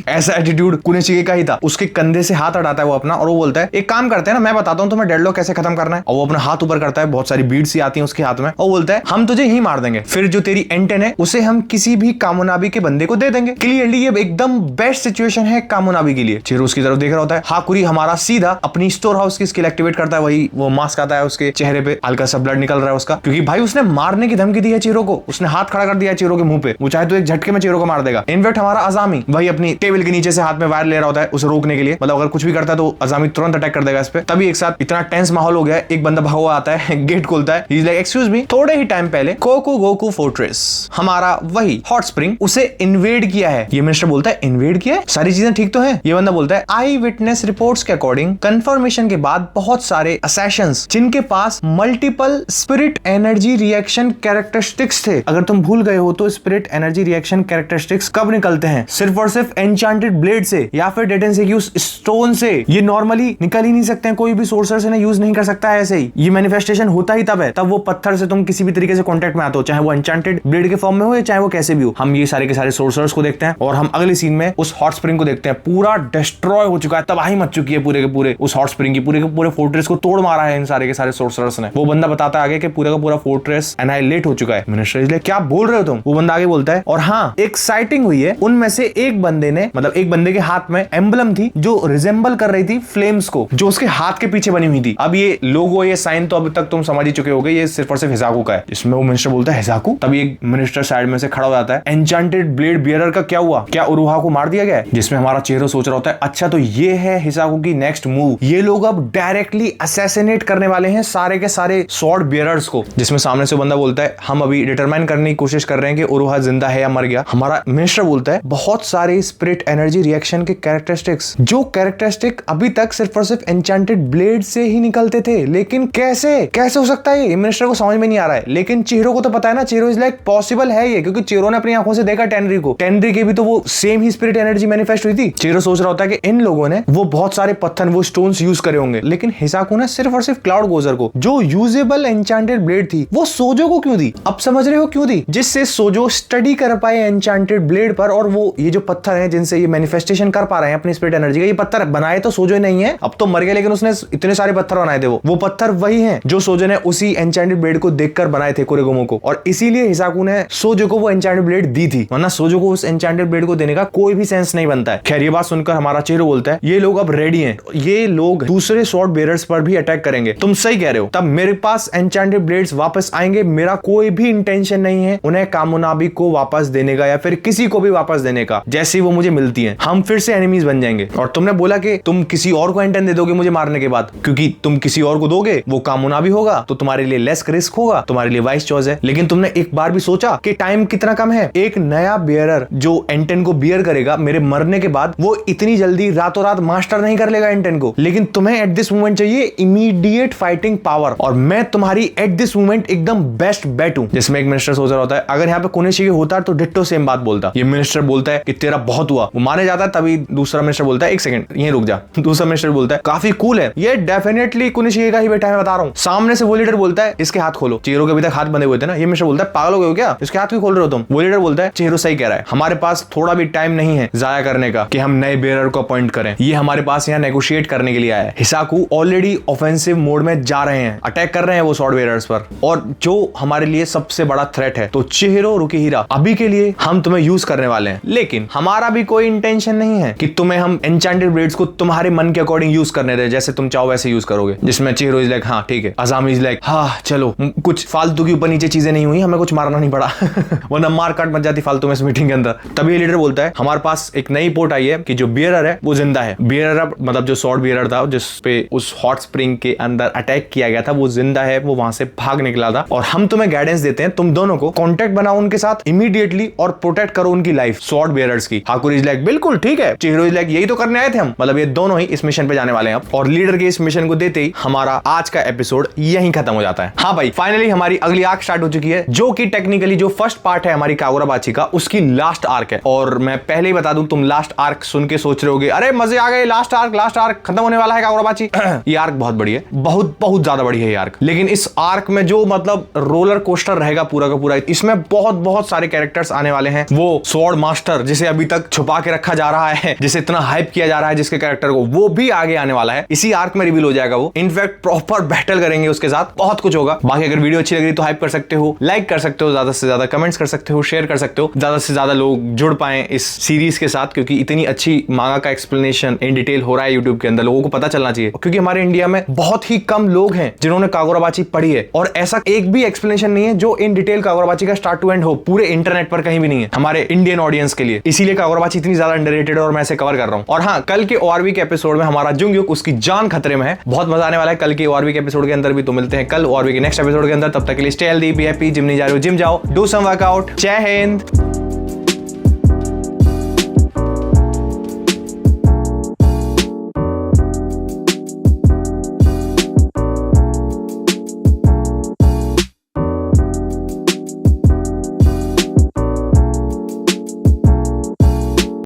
ऐसा एटीट्यूड कुनिशिगे का ही था। उसके कंधे से हाथ हटाता है वो अपना, और वो बोलता है एक काम करते हैं ना, मैं बताता हूँ तुम्हें डेडलॉक कैसे खत्म करना है। और वो अपना हाथ ऊपर करता है, बहुत सारी बीड्स सी आती हैं उसके हाथ में, और बोलता है हम तुझे ही मार देंगे, फिर जो तेरी एंटेन है उसे हम किसी भी कामोनाबी के बंदे को दे देंगे। क्लियरली ये एकदम बेस्ट सिचुएशन है कामोनाबी के लिए। चिहिरो उसकी तरफ देख रहा होता है। हाकुरी हमारा सीधा अपनी स्टोर हाउस की स्किल एक्टिवेट करता है, वही वो मास्क आता है उसके चेहरे पे, हल्का सा ब्लड निकल रहा है उसका, क्योंकि भाई उसने मारने की धमकी दी है चिहिरो को, उसने हाथ खड़ा कर दिया है चिहिरो के मुंह पे, वो चाहे तो एक झटके में चिहिरो को मार देगा। इनफैक्ट हमारा अजामी वही अपनी टेबल के नीचे से हाथ में वायर ले रहा होता है उसे रोकने के लिए, मतलब अगर कुछ भी करता है तो अजामी तुरंत अटैक कर देगा इस पे। तभी एक साथ इतना टेंस माहौल हो गया, एक बंदा भागा आता है, गेट खोलता है, he is like excuse me, थोड़े ही टाइम पहले कोकुगोकू फोर्ट्रेस, हमारा वही हॉट स्प्रिंग, उसे इन्वेड किया है। ये मिनिस्टर बोलता है इन्वेड किया है, सारी चीजें ठीक तो है। ये बंदा बोलता है आई विटनेस रिपोर्ट्स के अकॉर्डिंग कंफर्मेशन के बाद बहुत सारे असैसिन्स जिनके पास multiple spirit energy reaction characteristics थे। अगर तुम भूल गए हो तो स्पिरिट एनर्जी रिएक्शन कैरेक्टरिस्टिक्स कब निकलते हैं, सिर्फ और सिर्फ एन्चेंटेड ब्लेड से या फिर डेटेंसिक्यूस स्टोन से। ये नॉर्मली निकल ही नहीं सकते हैं, कोई भी सोर्सर से यूज नहीं कर सकता है। ऐसे ही ये मैनिफेस्टेशन होता ही तब है, तब वो पत्थर से तुम किसी भी तरीके से कांटेक्ट में आते हो, चाहे वो एन्चेंटेड ब्लेड के फॉर्म में हो या चाहे वो कैसे भी हो। हम ये सारे के सारे सोर्सर्स को देखते हैं और हम अगले सीन में उस हॉट स्प्रिंग को देखते हैं, पूरा डिस्ट्रॉय हो चुका है, तबाही मच चुकी है पूरे के पूरे उस हॉट स्प्रिंग की, पूरे के पूरे फोर्ट्रेस को तोड़ मारा है इन सारे के सारे सोर्सर्स ने। वो बंदा बताता है आगे कि पूरा का पूरा फोर्ट्रेस एनाइलेट हो चुका है। मिनिस्टर इसलिए क्या बोल रहे हो तुम। वो बंदा आगे बोलता है और हाँ एक साइटिंग हुई है, उनमें से एक बंदे ने, मतलब एक बंदे के हाथ में एम्बलम थी जो रिजेंबल कर रही थी फ्लेम्स को, जो उसके हाथ के पीछे बनी हुई थी। अब ये लोगो, ये साइन तो अभी तक तुम समझ ही चुके होगे, ये सिर्फ और सिर्फ हिजाकू का है। इसमें वो मिनिस्टर बोलता है हिजाकू, तभी एक मिनिस्टर साइड में से खड़ा हो जाता है, एन्चेंटेड ब्लेड बियरर का क्या हुआ, क्या उरुहा को मार दिया गया है? जिसमें हमारा चेहरा सोच रहा होता है अच्छा तो ये है हिसाको की नेक्स्ट मूव, ये लोग अब डायरेक्टली असैसिनेट करने वाले हैं सारे के सारे स्वॉर्ड बियरर्स को। जिसमें सामने से बंदा बोलता है हम अभी डिटरमाइन करने की कोशिश कर रहे हैं कि उरुहा जिंदा है या मर गया। हमारा मिनिस्टर बोलता है बहुत सारे स्पिरिट एनर्जी रिएक्शन के कैरेक्टरिस्टिक्स, जो कैरेक्टरिस्टिक अभी तक सिर्फ और सिर्फ एन्चेंटेड ब्लेड से ही निकलते थे, लेकिन कैसे हो सकता है? ये मिनिस्टर को समझ में नहीं आ रहा है, लेकिन चेहरो को तो पता है ना, चेहरो इज लाइक पॉसिबल है ये, क्योंकि चेहरो ने अपनी आंखों से देखा टेनरी को, टेनरी के भी तो वो सेम ही स्पिरिट एनर्जी मैनिफेस्ट हुई थी। चेहरो सोच रहा होता है कि इन लोगों ने वो बहुत सारे पत्थर, वो स्टोन्स यूज करे होंगे, लेकिन हिसाको ने सिर्फ और सिर्फ क्लाउड गोजर को, जो यूजेबल एन्चेंटेड ब्लेड थी, वो सोजो को क्यों दी? अब समझ रहे हो क्यों दी? जिससे सोजो स्टडी कर पाए एन्चेंटेड ब्लेड पर, और वो ये जो पत्थर हैं जिनसे ये मैनिफेस्टेशन कर पा रहे हैं अपनी स्पिरिट एनर्जी का, ये पत्थर बनाए तो सोजो नहीं है, अब तो मर गया, लेकिन उसने इतने सारे पत्थर बनाए थे, वो पत्थर वही हैं जो सोजो ने उसी एन्चेंटेड ब्लेड को देखकर बनाए थे कुरेगोमो को, और इसीलिए हिसाको ने सोजो को वो एन्चेंटेड ब्लेड दी थी, वरना सोजो को उस एन्चेंटेड ब्लेड को देने का कोई भी सेंस नहीं बनता है। खैर ये बात सुनकर हमारा चेहरो बोलता है ये लोग अब रेडी हैं, ये लोग दूसरे स्वॉर्ड बेयरर्स पर भी अटैक करेंगे। तुम सही कह रहे हो, तब मेरे पास एन्चेंटेड ब्लेड्स वापस आएंगे, मेरा कोई भी इंटेंशन नहीं है उन्हें कामुनाबी को वापस देने का या फिर किसी को भी वापस देने का। जैसे ही वो मुझे मिलती हैं हम फिर से एनिमीज बन जाएंगे। और तुमने बोला कि तुम किसी और को एंटन दे दोगे मुझे मारने के बाद, क्योंकि तुम किसी और को दोगे वो कामुनाबी होगा तो तुम्हारे लिए लेस रिस्क होगा, तुम्हारे लिए वाइस चॉइस है। लेकिन तुमने एक बार भी सोचा कि टाइम कितना कम है? एक नया बियरर जो एंटन को बियर करेगा मेरे मरने के बाद, वो इतनी जल्दी रातों रात मास्टर नहीं कर लेगा एंटन को, लेकिन तुम्हें एट दिस मोमेंट चाहिए इमीडिएट फाइटिंग पावर, और मैं तुम्हारी एट दिस मोमेंट एकदम बेस्ट बेट हूं। जिसमें एक मिनिस्टर सोच रहा होता है अगर यहाँ पे कोनेशिगे होता तो डिट्टो सेम बात बोलता। ये मिनिस्टर बोलता है कि तेरा बहुत हुआ, वो माने जाता है। तभी दूसरा मिनिस्टर बोलता है एक सेकंड यहीं रुक जा। दूसरा मिनिस्टर बोलता है काफी कूल है ये, डेफिनेटली कोनेशिगे का ही बेटा है, बता रहा हूं। सामने से वो लीडर बोलता है इसके हाथ खोलो, चेहरो के अभी तक हाथ बंधे हुए थे ना। ये मिनिस्टर बोलता है पागल हो गए हो क्या, इसके हाथ क्यों खोल रहे हो तुम? वो लीडर बोलता है चेहरो सही कह रहा है, हमारे पास थोड़ा भी टाइम नहीं है जाया करने का कि हम नए बेयरर को अपॉइंट करें, ये हमारे पास यहाँ नेगोशिएट करने के लिए आया है। हिसाकू ऑलरेडी ऑफेंसिव मोड में जा रहे हैं, अटैक कर रहे हैं वो स्वॉर्ड बेयरर्स पर, और जो हमारे लिए सबसे बड़ा थ्रेट है, तो चेहरो रुकिहिरा अभी के लिए हम तुम्हें यूज करने वाले हैं, लेकिन हमारा भी कोई इंटेंशन नहीं है कि तुम्हें हम एन्चेंटेड ब्लेड्स को तुम्हारे मन के अकॉर्डिंग यूज करने दे, जैसे तुम चाहो वैसे यूज करोगे। जिसमें चेहरो इज लाइक हाँ ठीक है, अजामी इज लाइक हाँ चलो, कुछ फालतू की ऊपर नीचे चीजें नहीं हुई, हमें कुछ मारना नहीं पड़ा वरना मार काट मच जाती फालतू में इस मीटिंग के अंदर। तभी लीडर बोलता है हमारे पास एक नई रिपोर्ट आई है कि जो बियरर है वो जिंदा है। बियरर मतलब जो स्वॉर्ड बियरर था जिस पे उस हॉट स्प्रिंग के अंदर अटैक किया गया था, वो जिंदा है, वो वहां से भाग निकला था, और हम तुम्हें गाइडेंस देते हैं तुम दोनों को कांटेक्ट बनाओ उनके साथ इमीडिएटली और प्रोटेक्ट करो उनकी लाइफ स्वॉर्ड बियरर्स की। हाकुरी इज लाइक बिल्कुल ठीक है। चिहिरो इज लाइक यही तो करने आए थे हम, मतलब ये दोनों ही इस मिशन पे जाने वाले हैं। और लीडर के इस मिशन को देते ही हमारा आज का एपिसोड यहीं खत्म हो जाता है। हाँ भाई फाइनली हमारी अगली आर्क स्टार्ट हो चुकी है, जो कि टेक्निकली जो फर्स्ट पार्ट है हमारी कागुराबाची का, उसकी लास्ट आर्क है। और मैं पहले ही बता दूं, तुम लास्ट आर्क सुन के सोच रहे होगे अरे मजे आ गए, लास्ट आर्क खत्म होने वाला है कागुराबाची। ये आर्क बहुत बड़ी है, बहुत ज्यादा बड़ी है ये आर्क। लेकिन इस आर्क में जो मतलब रोलर कोस्टर रहेगा पूरा का पूरा, इसमें बहुत सारे कैरेक्टर्स आने वाले हैं। वो स्वॉर्ड मास्टर जिसे अभी तक छुपा के रखा जा रहा है, जिसे इतना हाइप किया जा रहा है जिसके कैरेक्टर को, वो भी आगे आने वाला है। इसी आर्क में रिवील हो जाएगा वो। इनफैक्ट प्रॉपर बैटल करेंगे उसके साथ, बहुत कुछ होगा। बाकी अगर वीडियो अच्छी लग रही तो हाइप कर सकते हो, लाइक कर सकते हो, ज्यादा से ज्यादा कमेंट्स कर सकते हो, शेयर कर सकते हो, ज्यादा से ज्यादा लोग जुड़ पाए इस सीरीज के साथ, क्योंकि इतनी अच्छी मांगा का एक्सप्लेनेशन इन डिटेल हो रहा है यूट्यूब के अंदर, लोगों को पता चलना चाहिए। क्योंकि हमारे इंडिया में बहुत ही कम लोग हैं जिन्होंने कागुराबाची पढ़ी है, और ऐसा एक भी एक्सप्लेनेशन नहीं है जो इन डिटेल कागुराबाची का स्टार्ट टू एंड हो, पूरे इंटरनेट पर कहीं भी नहीं है हमारे इंडियन ऑडियंस के लिए। इसीलिए कागुराबाची इतनी ज्यादा अंडररेटेड है और मैं इसे कवर कर रहा हूं। और हाँ, कल के ओआरवी के एपिसोड में हमारा जुंगयुक, उसकी जान खतरे में है, बहुत मजा आने वाला है कल के ओआरवी के एपिसोड के अंदर भी। तो मिलते हैं कल ओआरवी के नेक्स्ट एपिसोड के अंदर, तब तक के लिए stay healthy, be happy, gym नहीं जा रहे हो जिम जाओ, डू सम वर्कआउट। जय हिंद।